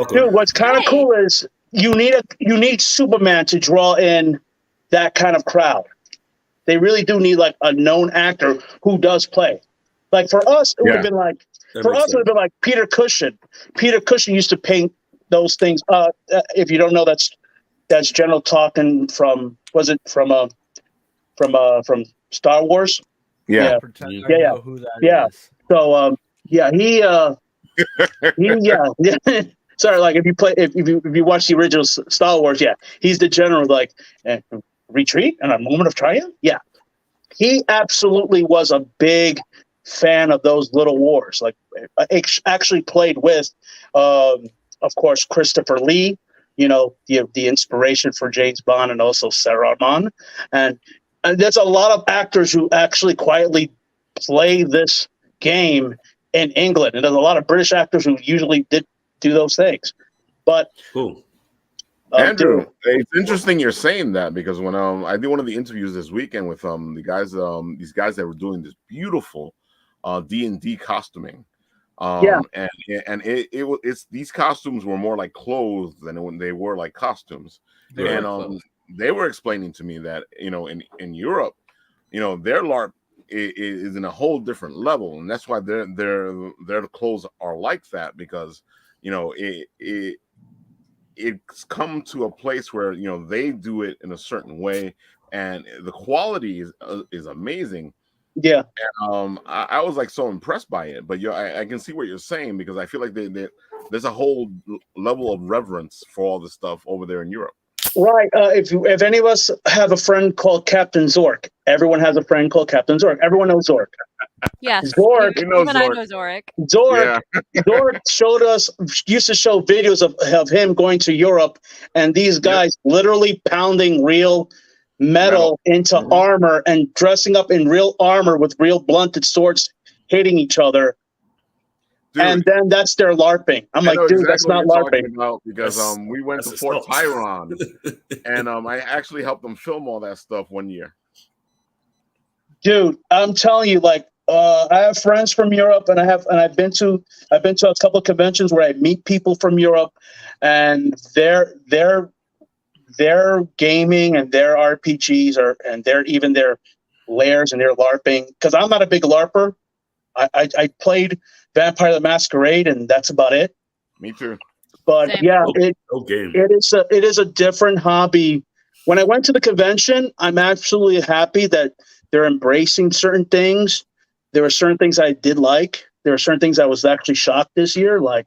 Dude, what's kind of cool is you need Superman to draw in that kind of crowd. They really do need like a known actor who does play. Like for us, it would have been like Peter Cushing. Peter Cushing used to paint those things. If you don't know, that's General Talkin from Star Wars. Yeah. Yeah. Who that is. So he sorry, like if you watch the original Star Wars, he's the general, like retreat and a moment of triumph. Yeah, he absolutely was a big fan of those little wars. Like actually played with, of course, Christopher Lee. The inspiration for James Bond and also Saruman, and there's a lot of actors who actually quietly play this game in England, and there's a lot of British actors who usually did do those things. But cool. Andrew, it's interesting you're saying that because when I did one of the interviews this weekend with the guys, these guys that were doing this beautiful D&D costuming, and it's these costumes were more like clothes than when they were like costumes, and they were explaining to me that in Europe, their LARP is in a whole different level, and that's why their clothes are like that because it's come to a place where they do it in a certain way, and the quality is amazing. Yeah, and I was like so impressed by it. But I can see what you're saying because I feel like there's a whole level of reverence for all this stuff over there in Europe. Right. If any of us have a friend called Captain Zork, everyone has a friend called Captain Zork. Everyone knows Zork. Yes, Zork. Even I know Zork. Zork used to show videos of him going to Europe, and these guys literally pounding real metal into armor and dressing up in real armor with real blunted swords, hitting each other. Dude, and then that's their LARPing. I'm like, dude, that's not LARPing. Because we went to Fort Tyron, and I actually helped them film all that stuff one year. Dude, I'm telling you, like, I have friends from Europe, and I've been to a couple of conventions where I meet people from Europe, and their gaming and their RPGs and their lairs and their LARPing. Because I'm not a big LARPer. I played Vampire the Masquerade, and that's about it. Me too. But it is a different hobby. When I went to the convention, I'm absolutely happy that they're embracing certain things. There were certain things I did like. There were certain things I was actually shocked this year. Like,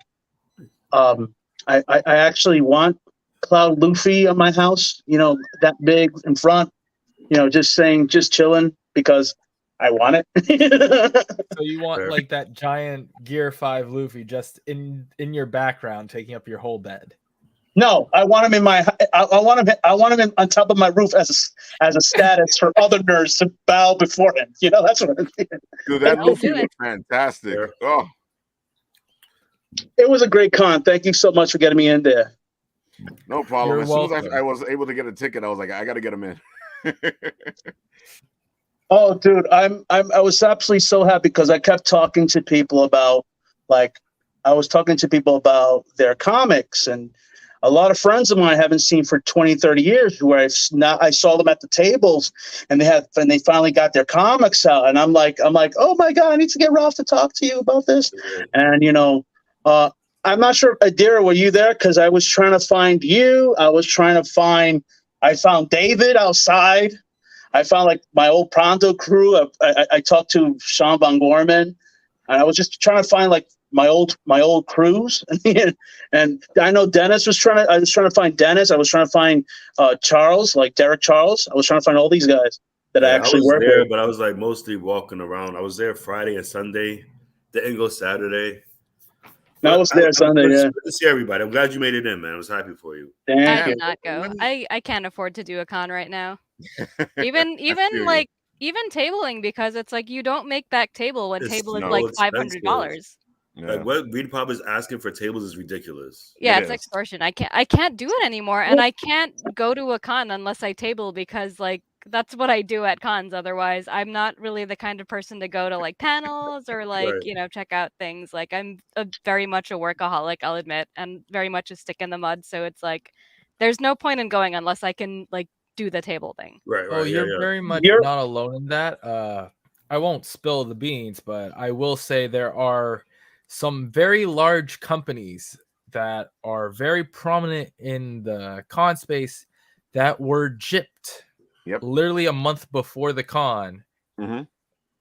I actually want Cloud Luffy on my house. That big in front. Just chilling because I want it. So you want like that giant Gear 5 Luffy just in your background, taking up your whole bed? No, I want him in my. I want him on top of my roof as a status for other nerds to bow before him. That's what I'm thinking. Dude, that Luffy was fantastic. Oh, it was a great con. Thank you so much for getting me in there. No problem. As soon as I was able to get a ticket, I was like, I got to get him in. Oh, dude, I was absolutely so happy because I kept talking to people about, like, I was talking to people about their comics, and a lot of friends of mine I haven't seen for 20, 30 years, where I saw them at the tables, and they finally got their comics out, and I'm like, oh my God, I need to get Ralph to talk to you about this. And I'm not sure, Adira, were you there? Because I was trying to find you. I found David outside. I found like my old Pronto crew. I talked to Sean Von Gorman, and I was just trying to find like my old crews. And I know Dennis was trying to. I was trying to find Dennis. I was trying to find Charles, like Derek Charles. I was trying to find all these guys that I actually was work there, with. but I was like mostly walking around. I was there Friday and Sunday. Didn't go Saturday. And I was there Sunday. Yeah. Good to see everybody. I'm glad you made it in, man. I was happy for you. Thank I you. did not go. I can't afford to do a con right now. Even feel like even tabling, because it's like you don't make back table when It's table is so like expensive. $500. Yeah. Like what Reed Pop is asking for tables is ridiculous. Yeah, It it's is. extortion. I can't do it anymore, and I can't go to a con unless I table, because like that's what I do at cons. Otherwise, I'm not really the kind of person to go to like panels or like Right. check out things. Like I'm very much a workaholic, I'll admit, and very much a stick in the mud. So it's like there's no point in going unless I can like do the table thing. Right. Oh, Yeah. you're very much You're- not alone in that. I won't spill the beans, but I will say there are some very large companies that are very prominent in the con space that were gypped Yep. literally a month before the con, Mm-hmm.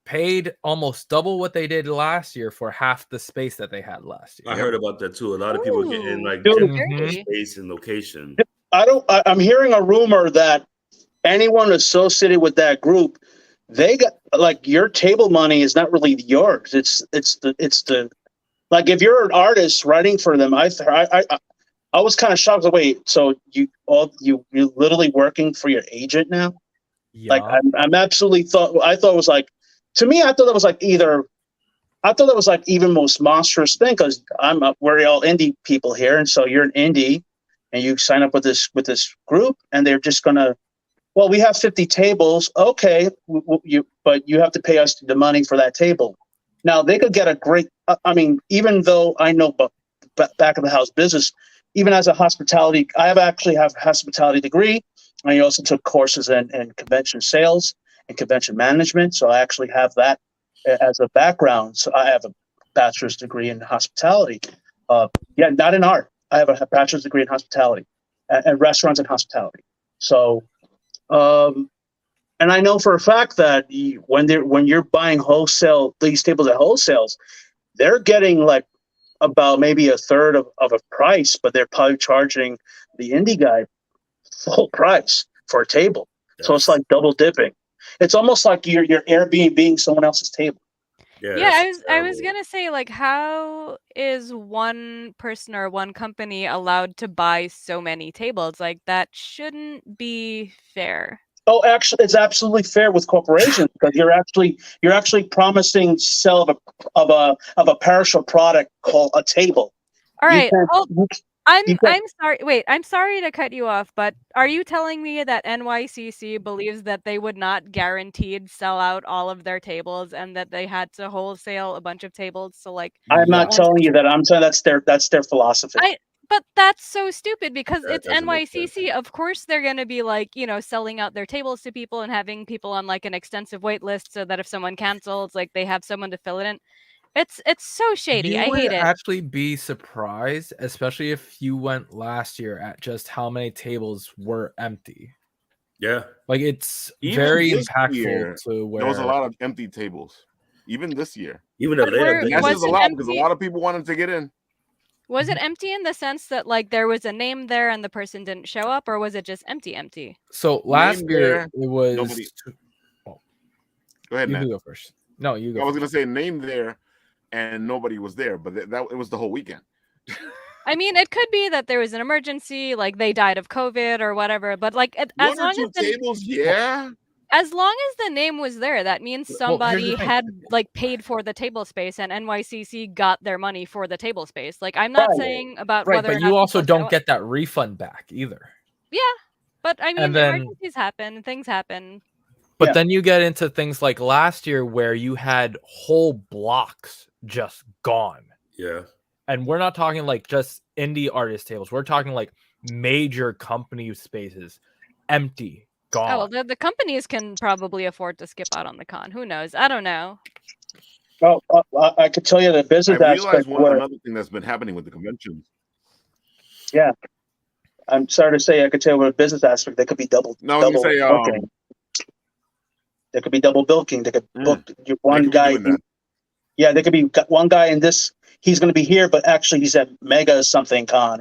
paid almost double what they did last year for half the space that they had last year. I heard about that too. A lot of people getting Ooh, like Dude. gypped for Dirty. space and location. I'm hearing a rumor that anyone associated with that group, they got like your table money is not really yours. It's the like if you're an artist writing for them. I was kind of shocked. Like, wait, so you're literally working for your agent now? Yeah. Like I'm absolutely I thought it was like, to me, I thought that was like even most monstrous thing, because we're all indie people here, and so you're an indie, and you sign up with this group, and they're just gonna, well, we have 50 tables, okay, but you have to pay us the money for that table. Now they could get a great. I mean, even though I know back of the house business, even as a hospitality, I have a hospitality degree. I also took courses in convention sales and convention management, so I actually have that as a background. So I have a bachelor's degree in hospitality. Not in art. I have a bachelor's degree in hospitality and restaurants and hospitality. So, and I know for a fact that when you're buying these tables at wholesales, they're getting like about maybe a third of a price, but they're probably charging the indie guy full price for a table. So it's like double dipping. It's almost like you're Airbnb someone else's table. Yeah, I was gonna say, like, how is one person or one company allowed to buy so many tables? Like, that shouldn't be fair. Oh, actually, it's absolutely fair with corporations, because you're actually promising sale of a perishable product called a table. All right. I'm you can't- sorry. Wait, I'm sorry to cut you off, but are you telling me that NYCC believes that they would not guaranteed sell out all of their tables, and that they had to wholesale a bunch of tables? So like, I'm not telling you that. I'm saying that's their philosophy. But that's so stupid, because That it's doesn't make sense. NYCC. Of course, they're going to be like, selling out their tables to people and having people on like an extensive wait list, so that if someone cancels, like they have someone to fill it in. It's so shady. You I would hate it. actually be surprised, especially if you went last year, at just how many tables were empty. Yeah. Like it's Even very this impactful year, to where there was a lot of empty tables. Even this year. Even But the later where- days. That's was just a it lot because a empty? lot of people wanted to get in. Was it empty in the sense that like there was a name there and the person didn't show up, or was it just empty? So last Name year there, it was. nobody- Oh, Go ahead, you Nat. can go first. No, you go. I was first. gonna say name there, and nobody was there, but that it was the whole weekend. I mean, it could be that there was an emergency, like they died of COVID or whatever. But like, as One or long two as the tables, yeah. as long as the name was there, that means Well, here's the somebody thing. had like paid for the table space, and NYCC got their money for the table space. Like, I'm not Right. saying about Right, whether or but not you also people show don't up. get that refund back either. Yeah, but I mean, And then- emergencies happen, things happen. But Yeah. then you get into things like last year where you had whole blocks just gone. Yeah. And we're not talking like just indie artist tables. We're talking like major company spaces empty, gone. Oh, well, the companies can probably afford to skip out on the con. Who knows? I don't know. Well, I could tell you the I business realized aspect where, another thing that's been happening with the conventions. yeah, I'm sorry to say, I could tell you with business aspect, there could be double No, I was gonna say, booking. There could be double booking. They could book one could be guy. doing that. Yeah, there could be one guy in this. He's going to be here, but actually he's at Mega something con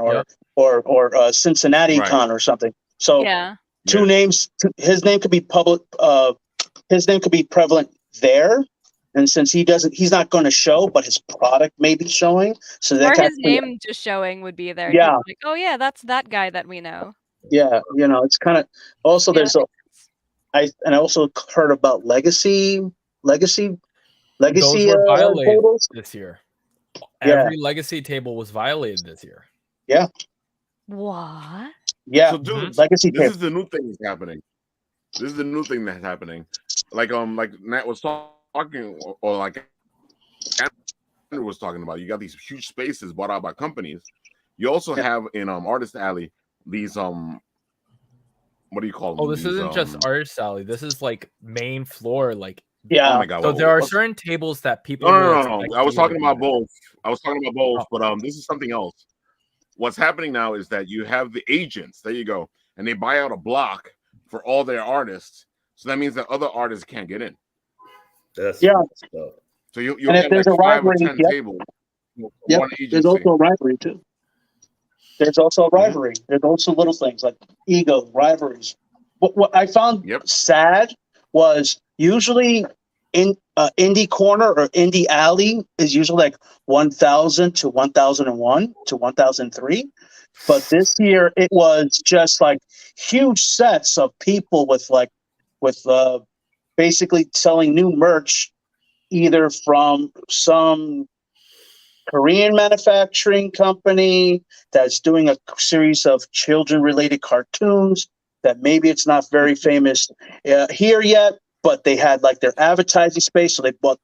or Cincinnati Right. con or something. So Yeah. two names. His name could be public. His name could be prevalent there. And since he's not going to show, but his product may be showing. So that Or his name just showing would be there. Yeah. Like, oh yeah, that's that guy that we know. Yeah, it's kind of also Yeah, there's I also heard about legacy Those were violated tables this year. Yeah. Every legacy table was violated this year. Yeah. What? Yeah. So, dude, legacy this is the new thing that's happening. This is the new thing that's happening. Like Nat was talking, or like Andrew was talking about. You got these huge spaces bought out by companies. You also have in Artist Alley these what do you call them? Oh, this isn't just Artist Alley. This is like main floor, like Yeah. Oh my God. So there are certain tables that people. No. I was talking about both. But this is something else. What's happening now is that you have the agents. There you go, and they buy out a block for all their artists. So that means that other artists can't get in. That's Yeah. So you And if have there's like a 5 or rivalry, 10 tables. Yep. One There's agency. also a rivalry too. There's also a rivalry. There's also little things like ego rivalries. What I found sad was usually in indie corner or indie alley is usually like 1000 to 1001 to 1003. But this year it was just like huge sets of people with basically selling new merch, either from some Korean manufacturing company that's doing a series of children-related cartoons that maybe it's not very famous here yet, but they had like their advertising space, so they bought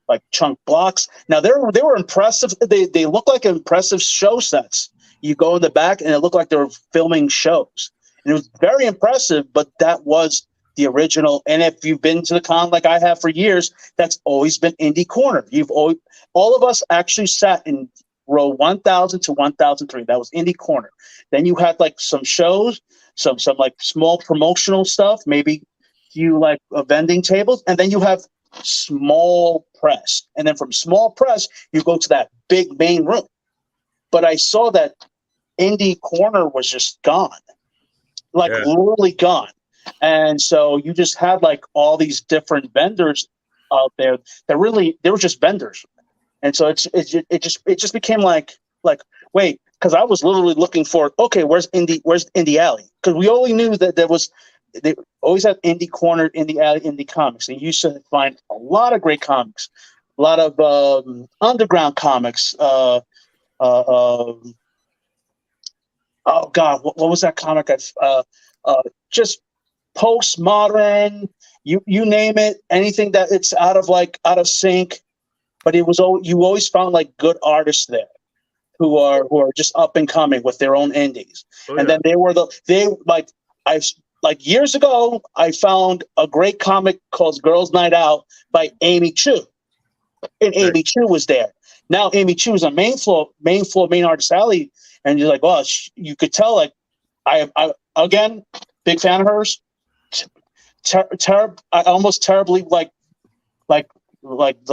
like chunk blocks. Now they were impressive. They look like impressive show sets. You go in the back and it looked like they were filming shows, and it was very impressive. But that was the original. And if you've been to the con like I have for years, that's always been Indie Corner. All of us actually sat in row 1000 to 1003. That was Indie Corner. Then you had like some shows, some like small promotional stuff, maybe you like vending tables, and then you have small press. And then from small press, you go to that big main room. But I saw that Indie Corner was just gone, like literally gone. And so you just had like all these different vendors out there that they were just vendors. And so it just became like wait, because I was literally looking for, okay, where's Indie Alley? Because we only knew that they always had Indie Corner, Indie Alley, Indie Comics, and you used to find a lot of great comics, a lot of underground comics. Oh God, what was that comic? Just postmodern, you name it, anything that it's out of sync. But you always found like good artists there who are just up and coming with their own indies. And then years ago, I found a great comic called Girls Night Out by Amy Chu. And Amy Chu was there. Now Amy Chu is on main floor, main artist alley. And you're like, well, you could tell, like, I again, big fan of hers. I almost terribly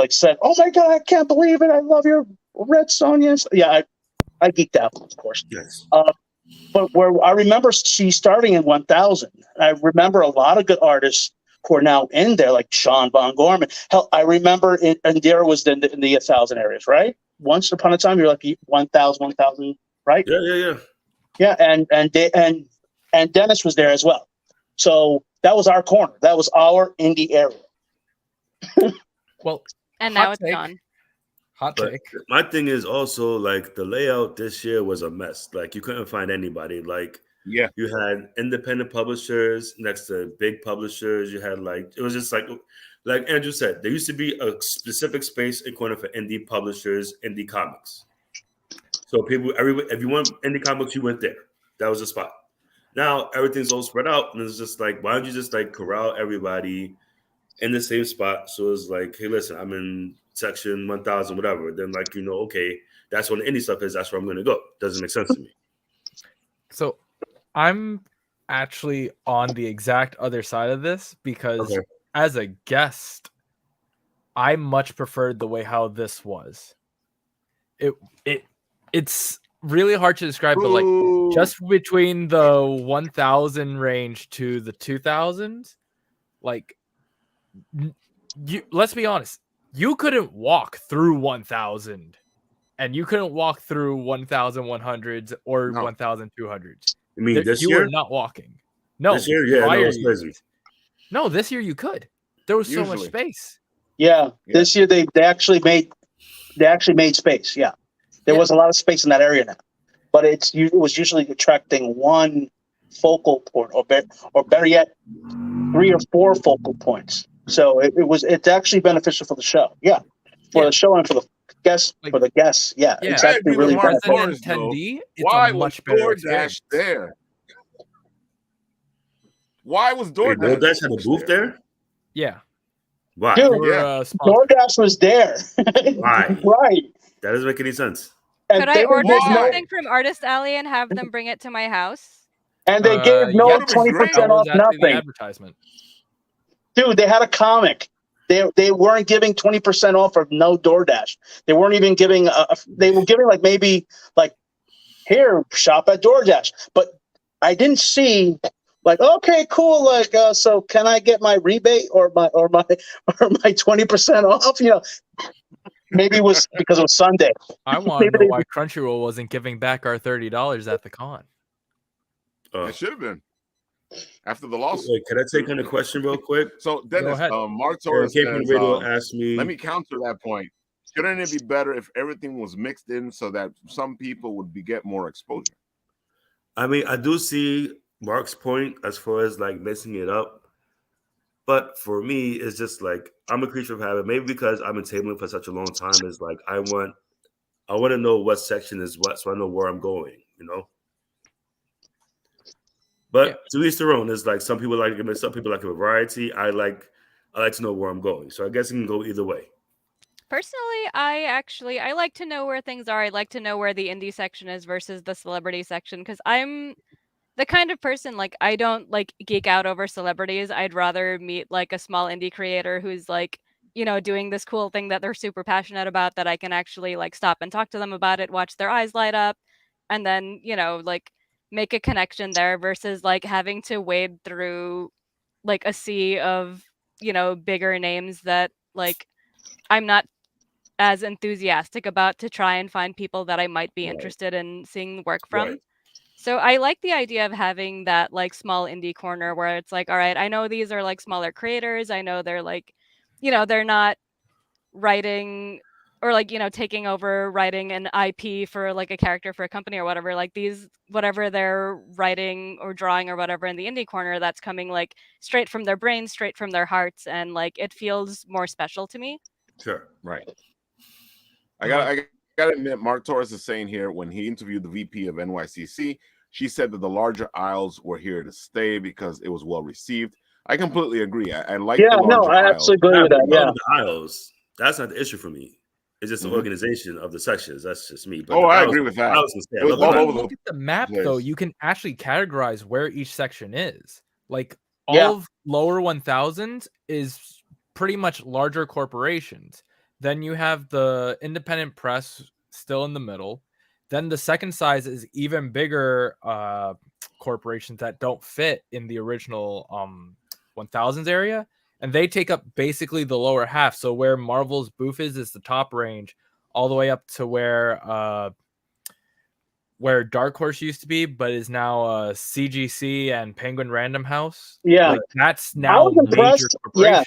said, oh my God, I can't believe it. I love your Red Sonja. Yeah, I geeked out, of course. Yes. But where I remember she's starting in 1000. I remember a lot of good artists who are now in there, like Sean Von Gorman. Hell, I remember Indira was in the 1000 areas, right? Once upon a time, you're like 1000, right? Yeah. Yeah, and Dennis was there as well. So that was our corner. That was our indie area. Well, and now it's gone. Hot take. My thing is also like the layout this year was a mess. Like you couldn't find anybody. Like Yeah. You had independent publishers next to big publishers. You had like, it was just like Andrew said, there used to be a specific space and corner for indie publishers, indie comics. So if you want indie comics, you went there. That was the spot. Now everything's all spread out, and it's just like, why don't you just like corral everybody in the same spot? So it's like, hey, listen, I'm in section 1000, whatever. Then like, okay, that's when the indie stuff is. That's where I'm going to go. Doesn't make sense to me. So I'm actually on the exact other side of this because as a guest, I much preferred the way how this was. It's really hard to describe, but like just between the 1000 range to the 2000s, like let's be honest, you couldn't walk through 1000 and you couldn't walk through 1100s or 1200s. You mean this you year? were not walking. No, this year, yeah, no, it's crazy. No, this year you could. There was so much space. Yeah, this year they actually made space. Yeah, there was a lot of space in that area now, but it was usually attracting one focal point, or better yet, 3 or 4 focal points. So it's actually beneficial for the show. Yeah, for the show and for the guests. Like, for the guests, it's actually really beneficial. Why was DoorDash there? Why was DoorDash? DoorDash had a booth there? Yeah. Why? Dude, DoorDash was there. Why? Right. That doesn't make any sense. Could I order something from Artist Alley and have them bring it to my house? And they gave 20% off nothing. Advertisement. Dude, they had a comic. They weren't giving 20% off of no DoorDash. They weren't even giving they were giving like maybe like, here, shop at DoorDash. But I didn't see like, okay, cool. Like, so can I get my rebate or my 20% off? Maybe it was because it was Sunday. I want to know why Crunchyroll wasn't giving back our $30 at the con. It should have been. After the lawsuit. Wait, can I take on a question real quick? So Dennis, Mark Torres says, asked me. Let me counter that point. Shouldn't it be better if everything was mixed in so that some people would get more exposure? I mean, I do see Mark's point as far as like mixing it up, but for me, it's just like I'm a creature of habit. Maybe because I've been tabling for such a long time, is like I want to know what section is what, so I know where I'm going. But to each their own. It's like some people like it, some people like a variety. I like to know where I'm going. So I guess it can go either way. Personally, I like to know where things are. I like to know where the indie section is versus the celebrity section, because I'm the kind of person, like, I don't like geek out over celebrities. I'd rather meet like a small indie creator who's like, doing this cool thing that they're super passionate about, that I can actually like stop and talk to them about it, watch their eyes light up, and then, like make a connection there, versus like having to wade through like a sea of, bigger names that like I'm not as enthusiastic about, to try and find people that I might be interested in seeing work from. Right. So I like the idea of having that like small indie corner where it's like, all right, I know these are like smaller creators. I know they're like, they're not writing or like, taking over writing an IP for like a character for a company or whatever. Like these, whatever they're writing or drawing or whatever in the indie corner, that's coming like straight from their brains, straight from their hearts. And like, it feels more special to me. Sure. Right. I gotta admit, Mark Torres is saying here, when he interviewed the VP of NYCC, she said that the larger aisles were here to stay because it was well received. I completely agree. I like the larger I absolutely agree with that. The aisles, that's not the issue for me. It's just the organization of the sections. That's just me. But I agree with that. Look at the map, though. You can actually categorize where each section is. Like all of lower 1000s is pretty much larger corporations. Then you have the independent press still in the middle. Then the second size is even bigger corporations that don't fit in the original 1000s area. And they take up basically the lower half. So where Marvel's booth is the top range, all the way up to where Dark Horse used to be, but is now CGC and Penguin Random House. Yeah, like, that's now major corporation. Yeah,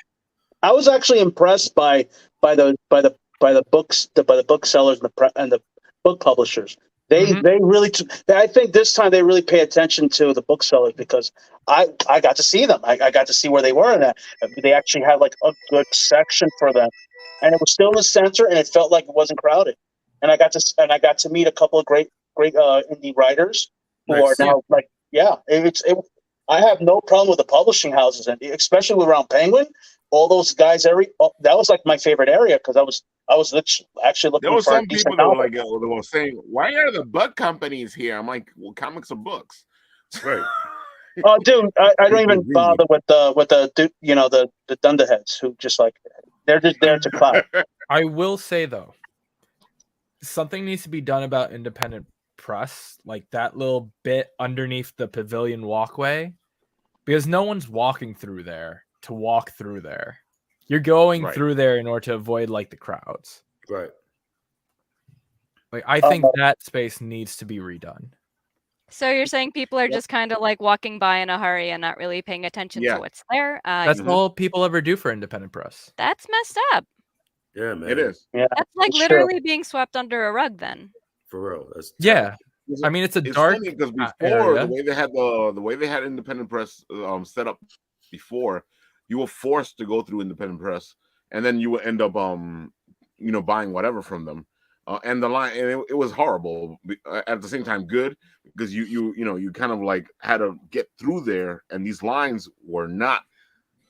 I was actually impressed by the books, by the booksellers and the book publishers. They really. I think this time they really pay attention to the booksellers because I got to see them. I got to see where they were, and they actually had like a good section for them, and it was still in the center, and it felt like it wasn't crowded. And I got to meet a couple of great indie writers who are now like I have no problem with the publishing houses, and especially around Penguin. All those guys, that was like my favorite area because I was actually looking. There were for some people that were like, they were saying, "Why are the book companies here?" I'm like, "Well, comics are books." Right. Oh, dude, I don't even bother with the dunderheads who just like they're just there to clap. I will say though, something needs to be done about independent press, like that little bit underneath the pavilion walkway, because no one's walking through there to walk through there. You're going through there in order to avoid like the crowds. Right. Like I think that space needs to be redone. So you're saying people are just kind of like walking by in a hurry and not really paying attention to what's there? That's all people ever do for independent press. That's messed up. Yeah, man. It is. Yeah, that's like literally being swept under a rug. Then. For real. That's I mean, it's dark because before area. the way they had independent press set up before, you were forced to go through independent press, and then you would end up buying whatever from them. And the line, and it was horrible. At the same time, good because you kind of like had to get through there, and these lines were not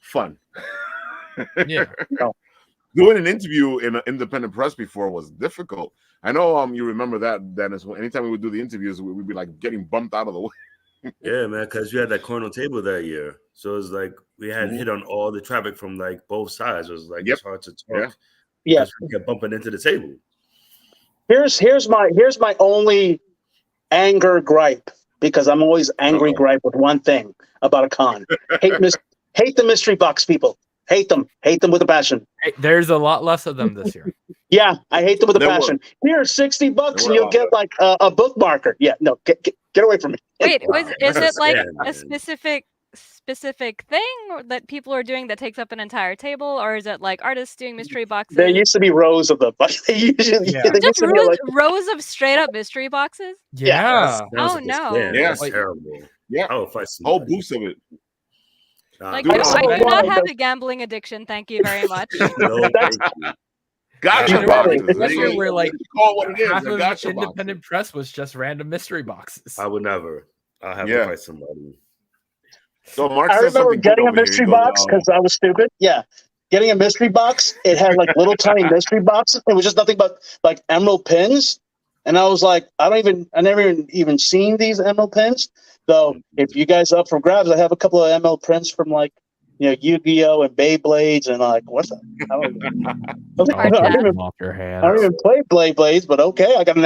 fun. Yeah, doing an interview in an independent press before was difficult. I know you remember that, Dennis. Anytime we would do the interviews, we'd be like getting bumped out of the way. Yeah, man, because you had that corner table that year, so it was like we had hit on all the traffic from like both sides. It was like it's hard to talk. Yeah, we kept bumping into the table. Here's my only anger gripe, because I'm always angry gripe with one thing about a con. Hate the mystery box people. Hate them with a passion. Hey, there's a lot less of them this year. Yeah, I hate them with a passion. Here's $60 and you'll get like a bookmarker. Yeah, no, get away from me. Wait, is it like a specific thing that people are doing that takes up an entire table, or is it like artists doing mystery boxes? There used to be rows of them, but they usually just rows of straight up mystery boxes. Yeah. Oh no. Yeah, that's terrible. Yeah. I would fight whole booths of it. Like, I do not have a gambling addiction. Thank you very much. No, gotcha boxes. That's where like call what it is. Half of Gotcha independent press was just random mystery boxes. I would never. I'll have to fight somebody. So Mark, I remember getting a mystery box because I was stupid. Yeah, getting a mystery box. It had like little tiny mystery boxes. It was just nothing but like emerald pins, and I was like, I never even seen these emerald pins. So if you guys are up for grabs, I have a couple of emerald prints from like Yu-Gi-Oh and Beyblades and like what's that? I don't even play Beyblades, but okay, I got an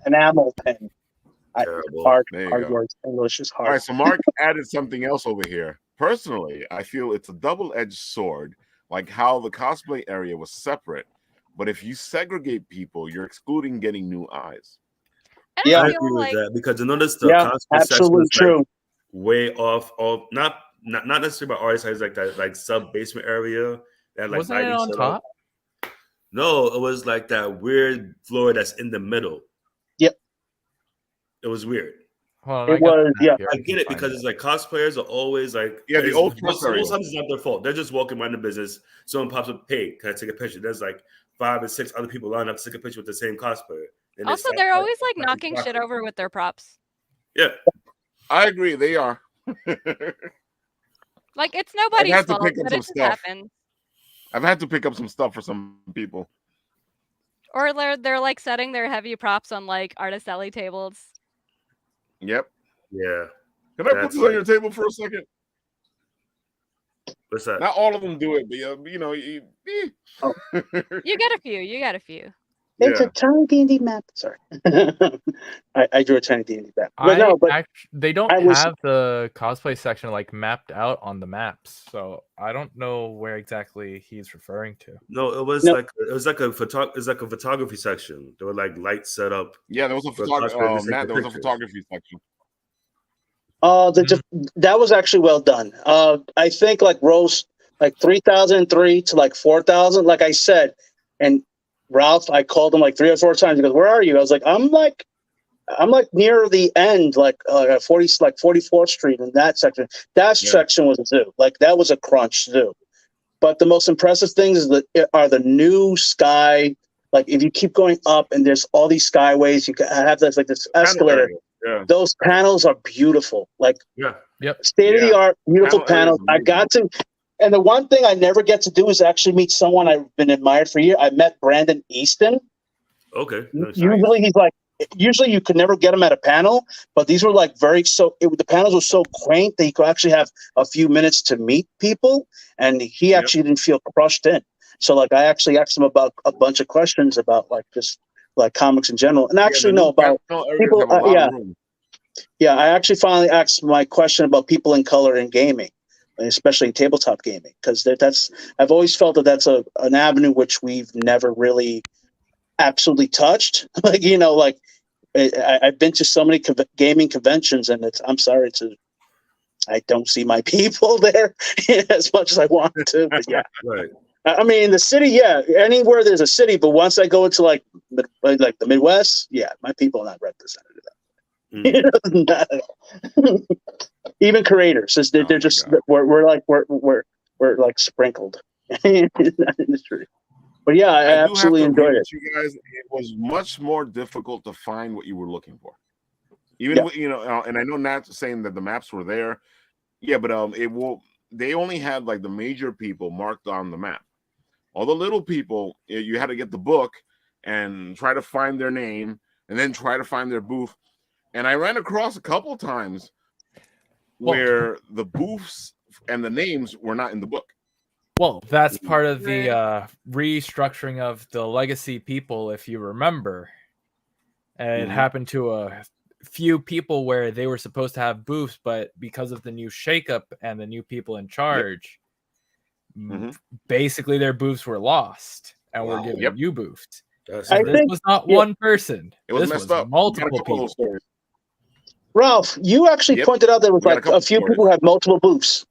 enamel pin. Hard words. English is hard. All right, so Mark added something else over here. Personally, I feel it's a double-edged sword, like how the cosplay area was separate, but if you segregate people, you're excluding getting new eyes. I agree with that because notice the cosplay section is like way off not necessarily by artist size, like that like sub basement area that like wasn't it on top? No, it was like that weird floor that's in the middle. Yep. It was weird. I get it because it's like cosplayers are always like the old sometimes it's not their fault. They're just walking around the business. Someone pops up, hey, can I take a picture? There's like 5 or 6 other people lined up to take a picture with the same cosplayer. And also, they're always like knocking shit over with their props. Yeah, I agree. They are. Like it's nobody's fault, but it just happens. I've had to pick up some stuff for some people. Or they're like setting their heavy props on like artistelli tables. Yep. Yeah. Can I put this on your table for a second? What's that? Not all of them do it, but you get a few. It's a tiny D&D map. Sorry, I drew a tiny D&D map. But they don't have the cosplay section like mapped out on the maps, so I don't know where exactly he's referring to. No, it was like a photography section. There were like lights set up. Yeah, there was a photography section. That was actually well done. I think like rows like 3003 to like 4000. Like I said, and Ralph, I called him like 3 or 4 times. He goes, "Where are you?" I was like, I'm like near the end, like 44th Street in that section. That section was a zoo. Like that was a crunch zoo. But the most impressive things are the new sky. Like if you keep going up and there's all these skyways, you have this escalator. Yeah. Those panels are beautiful. Like state of the art, beautiful panels. I got to, and the one thing I never get to do is actually meet someone I've been admired for years. I met Brandon Easton. Okay. Usually you could never get him at a panel, but these were like the panels were so quaint that you could actually have a few minutes to meet people, and he actually didn't feel crushed in. So like I actually asked him about a bunch of questions about like just like comics in general, and actually about people. I actually finally asked my question about people in color in gaming, especially in tabletop gaming, because I've always felt that that's an avenue which we've never really absolutely touched. Like I've been to so many gaming conventions, and I don't see my people there as much as I want to. But yeah, right. I mean, the city, anywhere there's a city, but once I go into like the Midwest, my people are not represented. Not at all. Even creators, they're just we're like sprinkled in that industry. But yeah, I absolutely enjoyed it. You guys, it was much more difficult to find what you were looking for. Even with, and I know Nat's saying that the maps were there. Yeah, but they only had like the major people marked on the map. All the little people, you had to get the book and try to find their name and then try to find their booth. And I ran across a couple times where the booths and the names were not in the book. Well, that's part of the restructuring of the legacy people, if you remember. And it happened to a few people where they were supposed to have booths, but because of the new shakeup and the new people in charge, basically their booths were lost and were given new booths. This was not one person. It was messed up. Multiple people. Ralph, you actually pointed out there was like a few people who had multiple booths.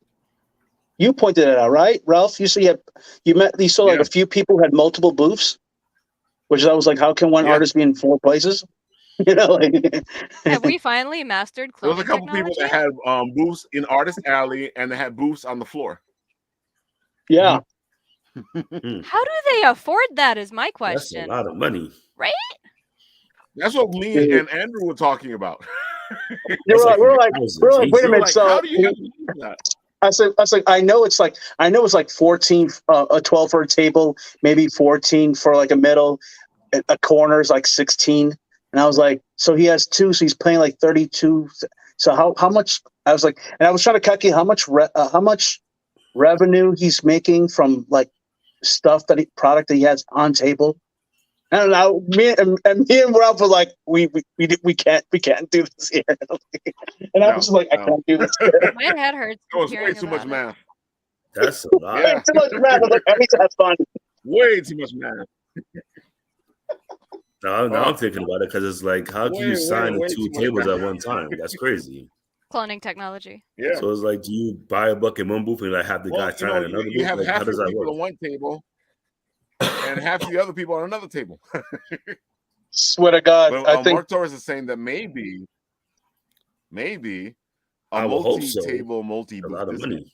You pointed it out, right, Ralph? You saw like a few people who had multiple booths, which I was like, how can one artist be in 4 places? Have we finally mastered cloning? There was a couple technology? people that had booths in Artist Alley, and they had booths on the floor. Yeah. How do they afford that? Is my question. That's a lot of money, right? That's what me and Andrew were talking about. We're like, wait a minute. So how do you have to do that? I said, I know it's like 14, a 12 for a table, maybe 14 for like a middle, a corner is like 16. And I was like, so he has 2, so he's paying like 32. So how much? I was like, and I was trying to calculate how much revenue he's making from like product that he has on table. And me and Ralph were like, we can't do this here. And I was just like, I can't do this here. My head hurts. It was way too much math. That's a lot. Way too much math. I was like, I need to have fun. Way too much math. Now I'm thinking about it because it's like, how can you sign 2 tables at one time? That's crazy. Cloning technology. Yeah. So it's like, do you buy a book in one booth and like have the guy sign at another booth? You have like, half how does the that people work? on one table and half the other people on another table. Swear to God, well, I think Mark Torres is saying that maybe a multi-table, multi-booth. A lot of money.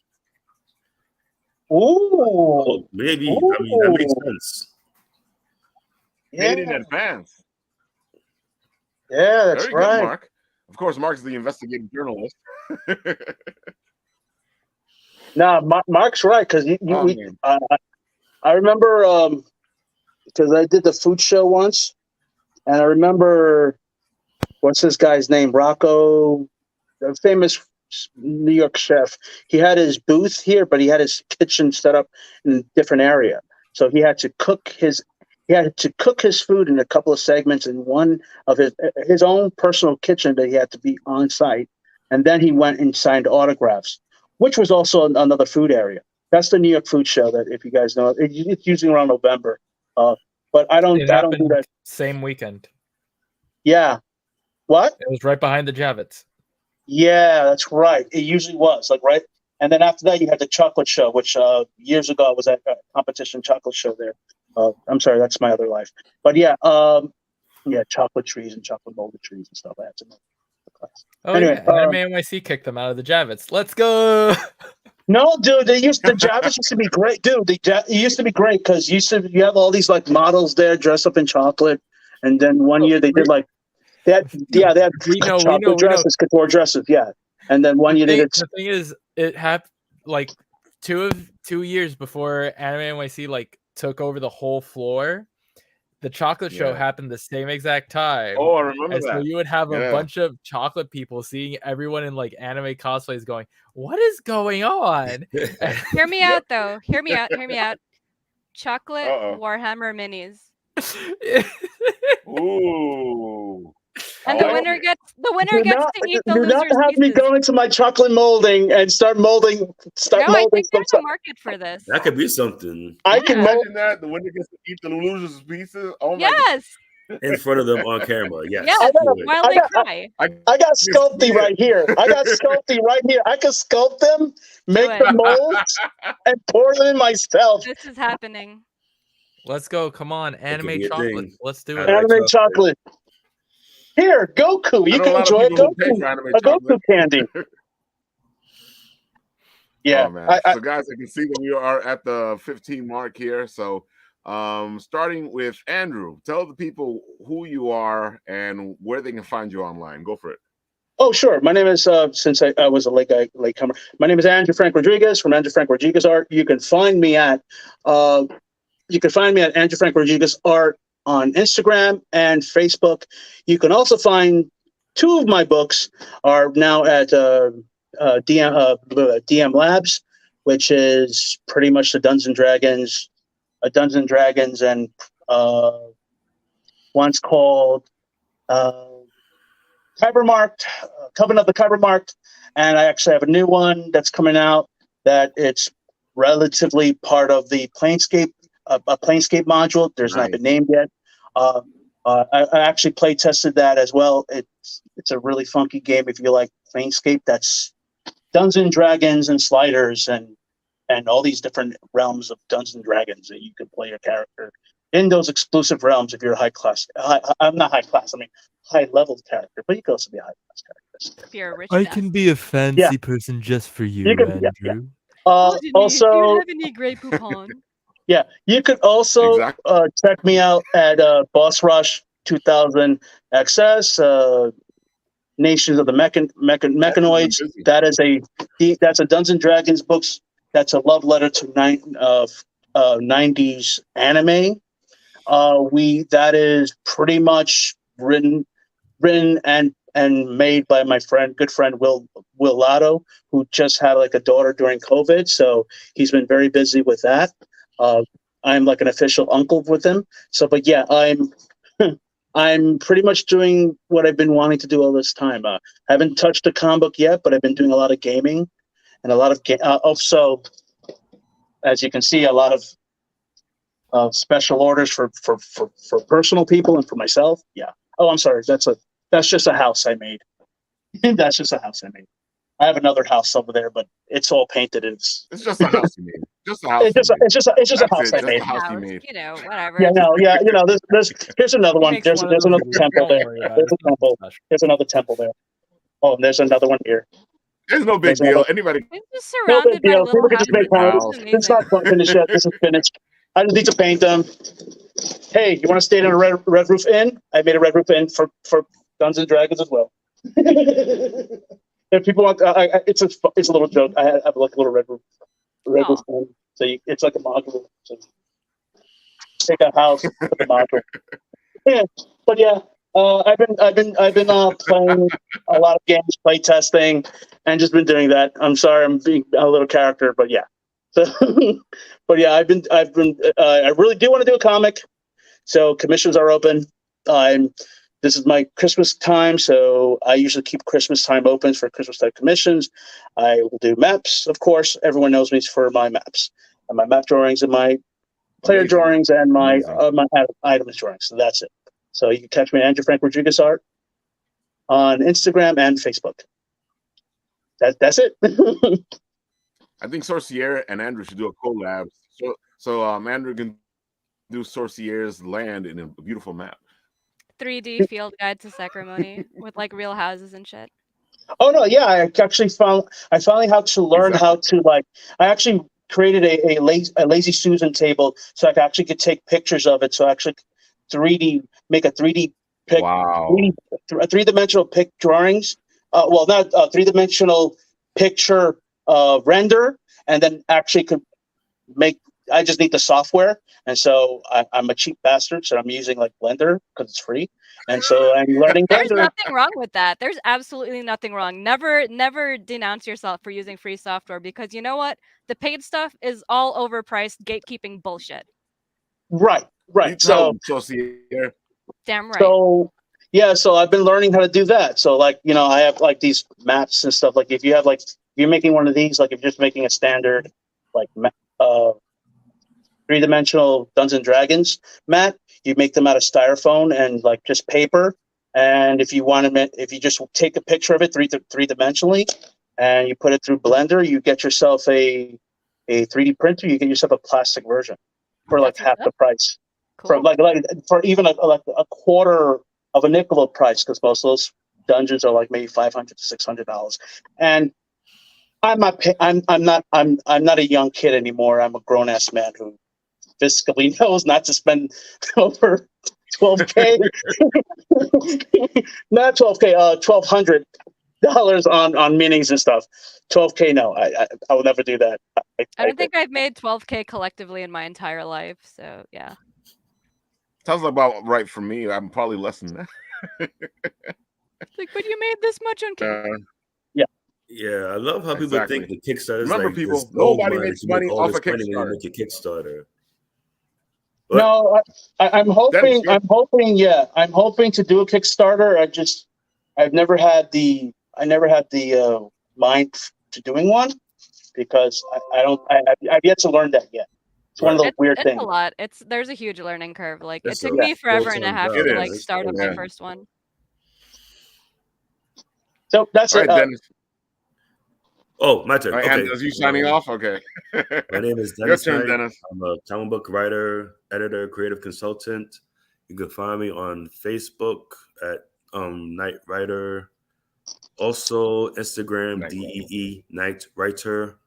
Ooh, maybe. I mean, that makes sense. Made in advance. Yeah, that's Very right. good, Mark. Of course, Mark's the investigative journalist. No, Mark's right because I remember because I did the food show once, and I remember what's this guy's name? Rocco, the famous New York chef. He had his booth here, but he had his kitchen set up in a different area, so he had to cook his food in a couple of segments in one of his own personal kitchen that he had to be on site, and then he went and signed autographs, which was also another food area. That's the New York Food Show. That, if you guys know, it's usually around November. But I don't do that. Same weekend. Yeah. What? It was right behind the Javits. Yeah, that's right. It usually was right. And then after that, you had the chocolate show, which years ago I was at a competition chocolate show there. I'm sorry, that's my other life. But yeah, chocolate trees and chocolate molded trees and stuff. I had to know the class. Oh Anyway, yeah, Anime NYC kicked them out of the Javits. Let's go. no, dude, the Javits used to be great, dude. It used to be great because you have all these like models there dressed up in chocolate, and then one year they did like they had We know, chocolate dresses, couture dresses, yeah. And then one year they did. The thing is, it happened like 2 years before Anime NYC like took over the whole floor. The chocolate show happened the same exact time. Oh, I remember and that. So you would have a bunch of chocolate people seeing everyone in like anime cosplays going, "What is going on?" Hear me out, though. Hear me out. Chocolate Warhammer minis. Ooh. And the winner gets to eat the loser's not have me pieces. go into my chocolate molding and start molding. I think there's a market for this. That could be something. I can mold that. The winner gets to eat the loser's pieces. Oh my yes. In front of them on camera. Yes. Yes. While they cry. I got Sculpty right here. I can sculpt them, make the molds, and pour them in myself. This is happening. Let's go. Come on. Anime chocolate. Let's do it. Anime chocolate. Here, Goku. You can enjoy a Goku candy. Yeah. Oh, man. So, guys, I can see that we are at the 15 mark here. So, starting with Andrew, tell the people who you are and where they can find you online. Go for it. Oh, sure. My name is, since I was a latecomer, my name is Andrew Frank Rodriguez from Andrew Frank Rodriguez Art. You can find me at Andrew Frank Rodriguez Art on Instagram and Facebook. You can also find 2 of my books are now at DM Labs, which is pretty much the Dungeons and Dragons, and one's called Kybermarked, Coven of the Kybermarked, and I actually have a new one that's coming out that it's relatively part of the Planescape. A Planescape module. There's not been named yet. I actually play tested that as well. It's a really funky game if you like Planescape. That's Dungeons and Dragons and sliders and all these different realms of Dungeons and Dragons that you can play your character in those exclusive realms. If you're a high class, I'm not high class. I mean high level character, but you can also be a high class character. If you're a rich I can be a fancy person just for you, Andrew. Also, do you have any Grey Poupon? Yeah, you could also check me out at Boss Rush 2000 XS, Nations of the Mechanoids. That's a Dungeons and Dragons books. That's a love letter to 90s anime. That is pretty much written and made by my good friend Will Lotto, who just had like a daughter during COVID, so he's been very busy with that. I'm like an official uncle with him. So, but yeah, I'm pretty much doing what I've been wanting to do all this time. I haven't touched a comic book yet, but I've been doing a lot of gaming and a lot of also, as you can see, a lot of special orders for personal people and for myself. Yeah. Oh, I'm sorry. That's just a house I made. That's just a house I made. I have another house over there, but it's all painted. It's just a house you made. Just a house. It's just a house I made. You know, whatever. Yeah, no, yeah, you know, here's another one. There's another temple there. There's a temple. There's another temple there. Oh, and there's another one here. There's no big deal. Anybody. It's just surrounded by little People can just make houses. It's not finished yet. This is finished. I just need to paint them. Hey, you want to stay in a red roof inn? I made a red roof inn for Dungeons and Dragons as well. If people want, it's a little joke. I have like a little red roof inn. So it's like a module. So take a house, put the module. Yeah, but yeah, I've been playing a lot of games, play testing, and just been doing that. I'm sorry, I'm being a little character, but yeah. So, but yeah, I really do want to do a comic. So commissions are open. This is my Christmas time, so I usually keep Christmas time open for Christmas type commissions. I will do maps, of course. Everyone knows me for my maps and my map drawings and my player drawings and my items drawings. So that's it. So you can catch me at Andrew Frank Rodriguez Art on Instagram and Facebook. That's it. I think Sorcier and Andrew should do a collab. So Andrew can do Sorcier's land in a beautiful map. 3D field guide to Sacramony with like real houses and shit. Oh no, yeah, I finally how to learn how to like. I actually created a lazy Susan table so I actually could take pictures of it. So I actually 3D make a 3D pic, Wow. 3-dimensional pic drawings. Well, not 3-dimensional picture render, and then actually could make. I just need the software, and so I'm a cheap bastard, so I'm using like Blender because it's free, and so I'm learning There's Blender. nothing wrong with that. There's absolutely nothing wrong. Never denounce yourself for using free software, because you know what? The paid stuff is all overpriced gatekeeping bullshit. Right. You tell them, Sorcier. Damn right. So yeah, so I've been learning how to do that. So like, I have like these maps and stuff. Like if you're making one of these, like if you're just making a standard like 3-dimensional Dungeons and Dragons map, you make them out of styrofoam and like just paper. And if you just take a picture of it 3-dimensionally and you put it through Blender, you get yourself a 3D printer. You get yourself a plastic version for like half the price. Cool. For even a quarter of a nickel of price, because most of those dungeons are like maybe $500 to $600. And I'm not a young kid anymore. I'm a grown ass man who fiscally knows not to spend over $12K, not $12K, $1,200 on minis and stuff. $12K, no, I will never do that. I don't think I've made $12K collectively in my entire life. So yeah. Sounds about right for me. I'm probably less than that. Like, but you made this much on Kickstarter. Yeah, I love how people think the Kickstarter is Remember, like people, this gold nobody mine. makes You make money all off this a money and you Kickstarter. make a Kickstarter. No, I'm hoping. I'm hoping to do a Kickstarter. I've never had the mind to doing one because I've yet to learn that yet. It's one of those weird things. It's a lot. There's a huge learning curve. Like It's it took a me forever and a full-time half job. to It like is. start up my Yeah. first one. So that's All it. right, Dennis. Oh, my turn. All right, Okay. and as you signing off? Okay. My name is Your Dennis turn, Knight. Dennis. I'm a comic book writer, editor, creative consultant. You can find me on Facebook at Night Writer. Also, Instagram, Night DEE, Night Writer.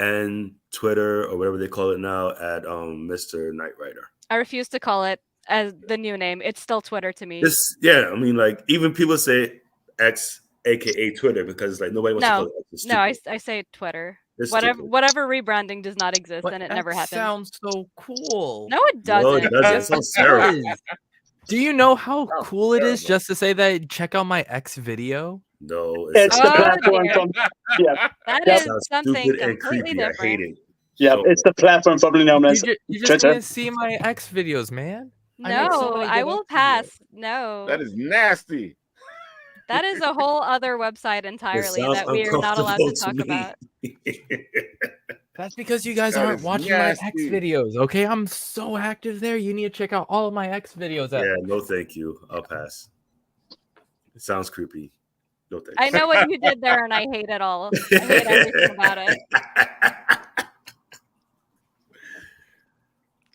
And Twitter, or whatever they call it now, at Mr. Night Writer. I refuse to call it as the new name. It's still Twitter to me. I mean, like, even people say X, aka Twitter, because like nobody wants to call it X. It's No, I stupid. say Twitter. It's Whatever rebranding does not exist, But and it never X happened. sounds so cool. No, it doesn't. No, it doesn't. It sounds terrible. Do you know how Oh, cool it is terrible. just to say that check out my X video? No, It's the Oh, platform dear. from That It is sounds something stupid and completely creepy. I different. hate it. Yeah, it's the platform formerly known as. You just need to see my X videos, man. I make so No, many I good will X videos. pass. No, That is nasty. that is a whole other website entirely sounds that we are not allowed to uncomfortable talk to me. about. That's because you guys That aren't is watching my X nasty. videos, okay? I'm so active there. You need to check out all of my X videos. Yeah, no, thank you. I'll pass. It sounds creepy. No, thank I you. know what you did there, and I hate it all. I hate everything about it.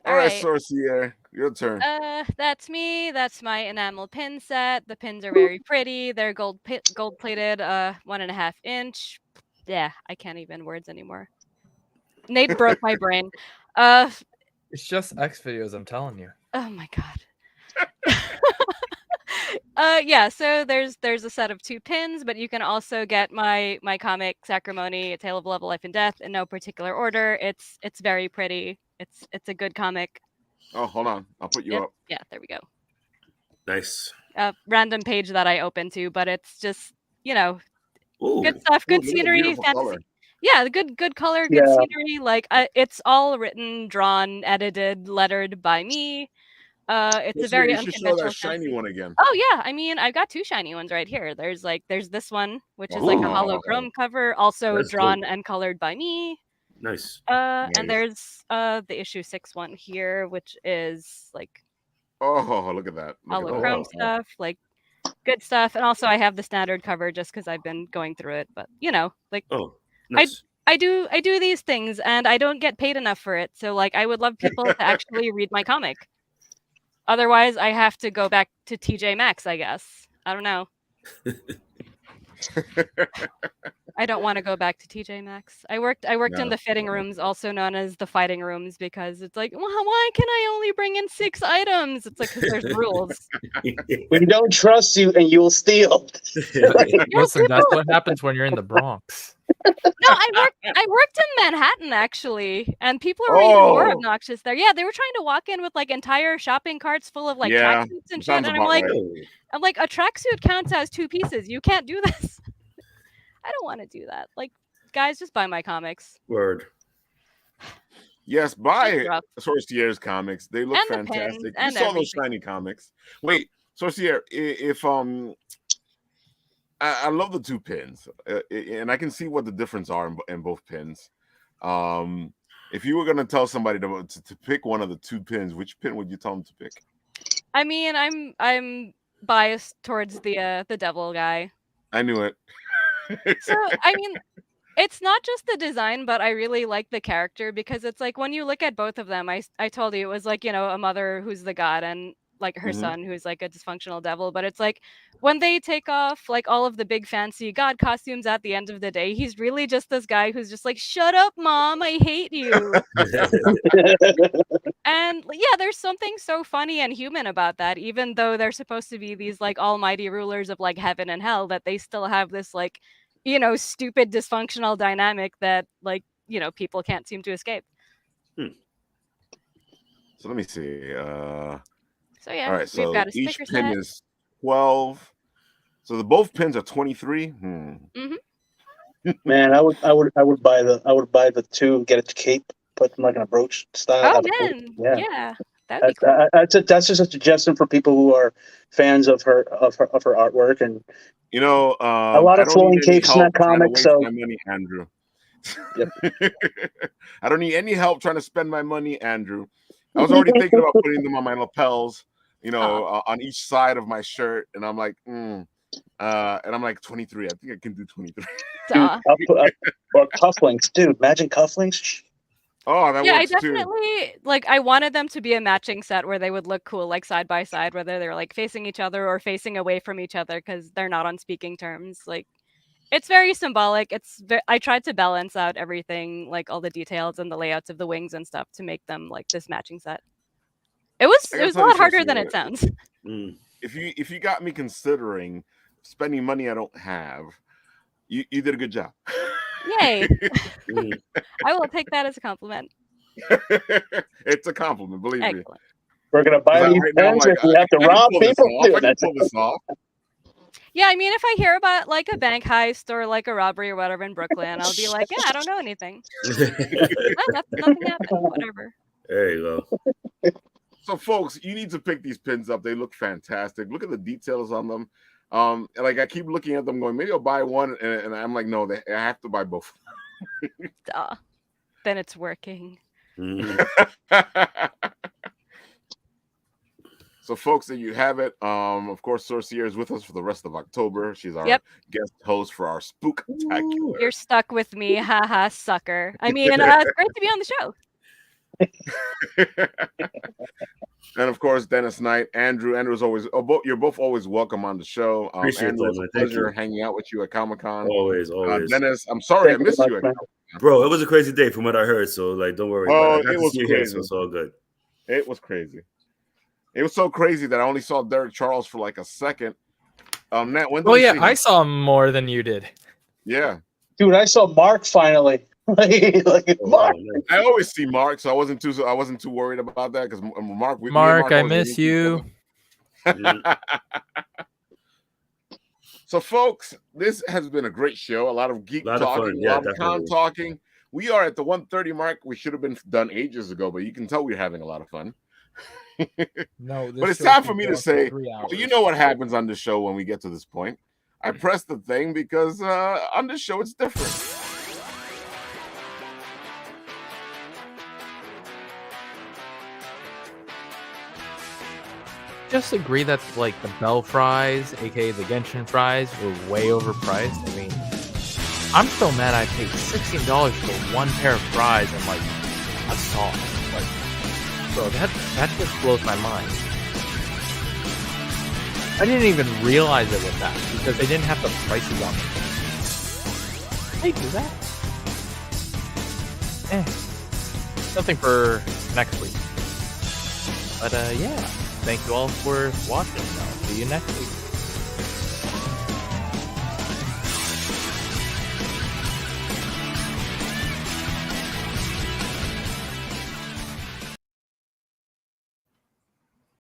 All right, right. Sorcier, your turn. That's me. That's my enamel pin set. The pins are very pretty. They're gold plated, 1.5 inch. Yeah, I can't even words anymore. Nate broke my brain. It's just X videos, I'm telling you. Oh my god. Yeah, so there's a set of 2 pins, but you can also get my comic Sacramony, A Tale of Love, Life, and Death in no particular order. It's very pretty. It's a good comic. Oh, hold on. I'll put you up. Yeah, there we go. Nice. Random page that I open to, but it's just, Ooh. good stuff, good Ooh, look at the scenery, beautiful fantasy. color. Yeah, good color, good scenery. Like it's all written, drawn, edited, lettered by me. It's a very You should show unconventional that shiny one again. Oh yeah, I mean, I've got 2 shiny ones right here. There's this one, which is like a Wow. holochrome cover, also That's drawn cool. and colored by me. Nice. And there's the issue 6 one here, which is like Oh, look at that. Look at that. holochrome stuff, like good stuff. And also I have the standard cover just because I've been going through it. But like Oh, nice. I do these things, and I don't get paid enough for it. So like, I would love people to actually read my comic. Otherwise, I have to go back to TJ Maxx, I guess. I don't know. I don't want to go back to TJ Maxx. I worked in the fitting rooms, also known as the fighting rooms, because it's like, well, why can I only bring in 6 items? It's like, because there's rules. We don't trust you, and you'll steal. Listen, that's what happens when you're in the Bronx. No, I worked in Manhattan actually, and people are even more obnoxious there. Yeah, they were trying to walk in with like entire shopping carts full of like tracksuits and shit, and I'm like, a tracksuit counts as 2 pieces. You can't do this. I don't want to do that. Like, guys, just buy my comics. Word. Yes, buy Sorcier's comics. They look fantastic. You saw those shiny comics. Wait, Sorcier, if I love the 2 pins, and I can see what the difference are in both pins. If you were gonna tell somebody to pick one of the 2 pins, which pin would you tell them to pick? I mean, I'm biased towards the devil guy. I knew it. So I mean, it's not just the design, but I really like the character, because it's like when you look at both of them, I told you it was like, a mother who's the god and like her son who's like a dysfunctional devil, but it's like when they take off like all of the big fancy god costumes at the end of the day, he's really just this guy who's just like, shut up, mom, I hate you. And yeah, there's something so funny and human about that, even though they're supposed to be these like almighty rulers of like heaven and hell, that they still have this like, stupid dysfunctional dynamic that like, people can't seem to escape. So let me see. So yeah, all right, we've so got a each sticker pin set. is 12. So both pins are 23. Man, I would buy the 2, get it to cape, put them like in a brooch style. Oh man, yeah, that'd be cool. That's just a suggestion for people who are fans of her artwork, and a lot of flowing capes in that comic. So my money, Andrew. Yep. I don't need any help trying to spend my money, Andrew. I was already thinking about putting them on my lapels, on each side of my shirt, and I'm like, and I'm like 23. I think I can do 23. Or cufflinks, dude. Imagine cufflinks. Oh, that yeah, works I definitely like. I wanted them to be a matching set where they would look cool, like side by side, whether they're like facing each other or facing away from each other, because they're not on speaking terms. Like, it's very symbolic. I tried to balance out everything, like all the details and the layouts of the wings and stuff, to make them like this matching set. It was a lot harder than it sounds. If you got me considering spending money I don't have, you did a good job. Yay! I will take that as a compliment. It's a compliment, believe me. We're gonna buy these pens if we have to rob people. I can pull this off. Yeah, I mean, if I hear about like a bank heist or like a robbery or whatever in Brooklyn, I'll be like, yeah, I don't know anything. Nothing happened. Whatever. There you go. So, folks, you need to pick these pins up. They look fantastic. Look at the details on them. Like I keep looking at them, going, maybe I'll buy one, and I'm like, no, I have to buy both. Duh. Then it's working. So, folks, there you have it. Of course, Sorcier is with us for the rest of October. She's our guest host for our spooktacular. You're stuck with me, haha, sucker. I mean, it's great to be on the show. And of course, Dennis Knight, Andrew's always. You're both always welcome on the show. Appreciate Andrew, it's that, a pleasure hanging out with you at Comic-Con. Always. Dennis, I'm sorry I missed you. Bro, it was a crazy day from what I heard. So like, don't worry. It was crazy. Here, so it's all good. It was crazy. It was so crazy that I only saw Derek Charles for like a second. Nat, when did you see him? I saw him more than you did. Yeah, dude, I saw Mark finally. Mark. I always see Mark, so I wasn't too worried about that because Mark, I miss you. So, folks, this has been a great show. A lot of geek talking, a lot of con talking. We are at the 1:30 mark. We should have been done ages ago, but you can tell we're having a lot of fun. No, but it's time for me to say, well, you know what happens on the show when we get to this point. I press the thing because on this show it's different. Just agree that the Bell fries, aka the Genshin fries, were way overpriced. I mean, I'm so mad I paid $16 for one pair of fries and like a sauce. Like, bro, that just blows my mind. I didn't even realize it was that because they didn't have the prices on them. They do that. Something for next week. But yeah, thank you all for watching. I'll see you next week.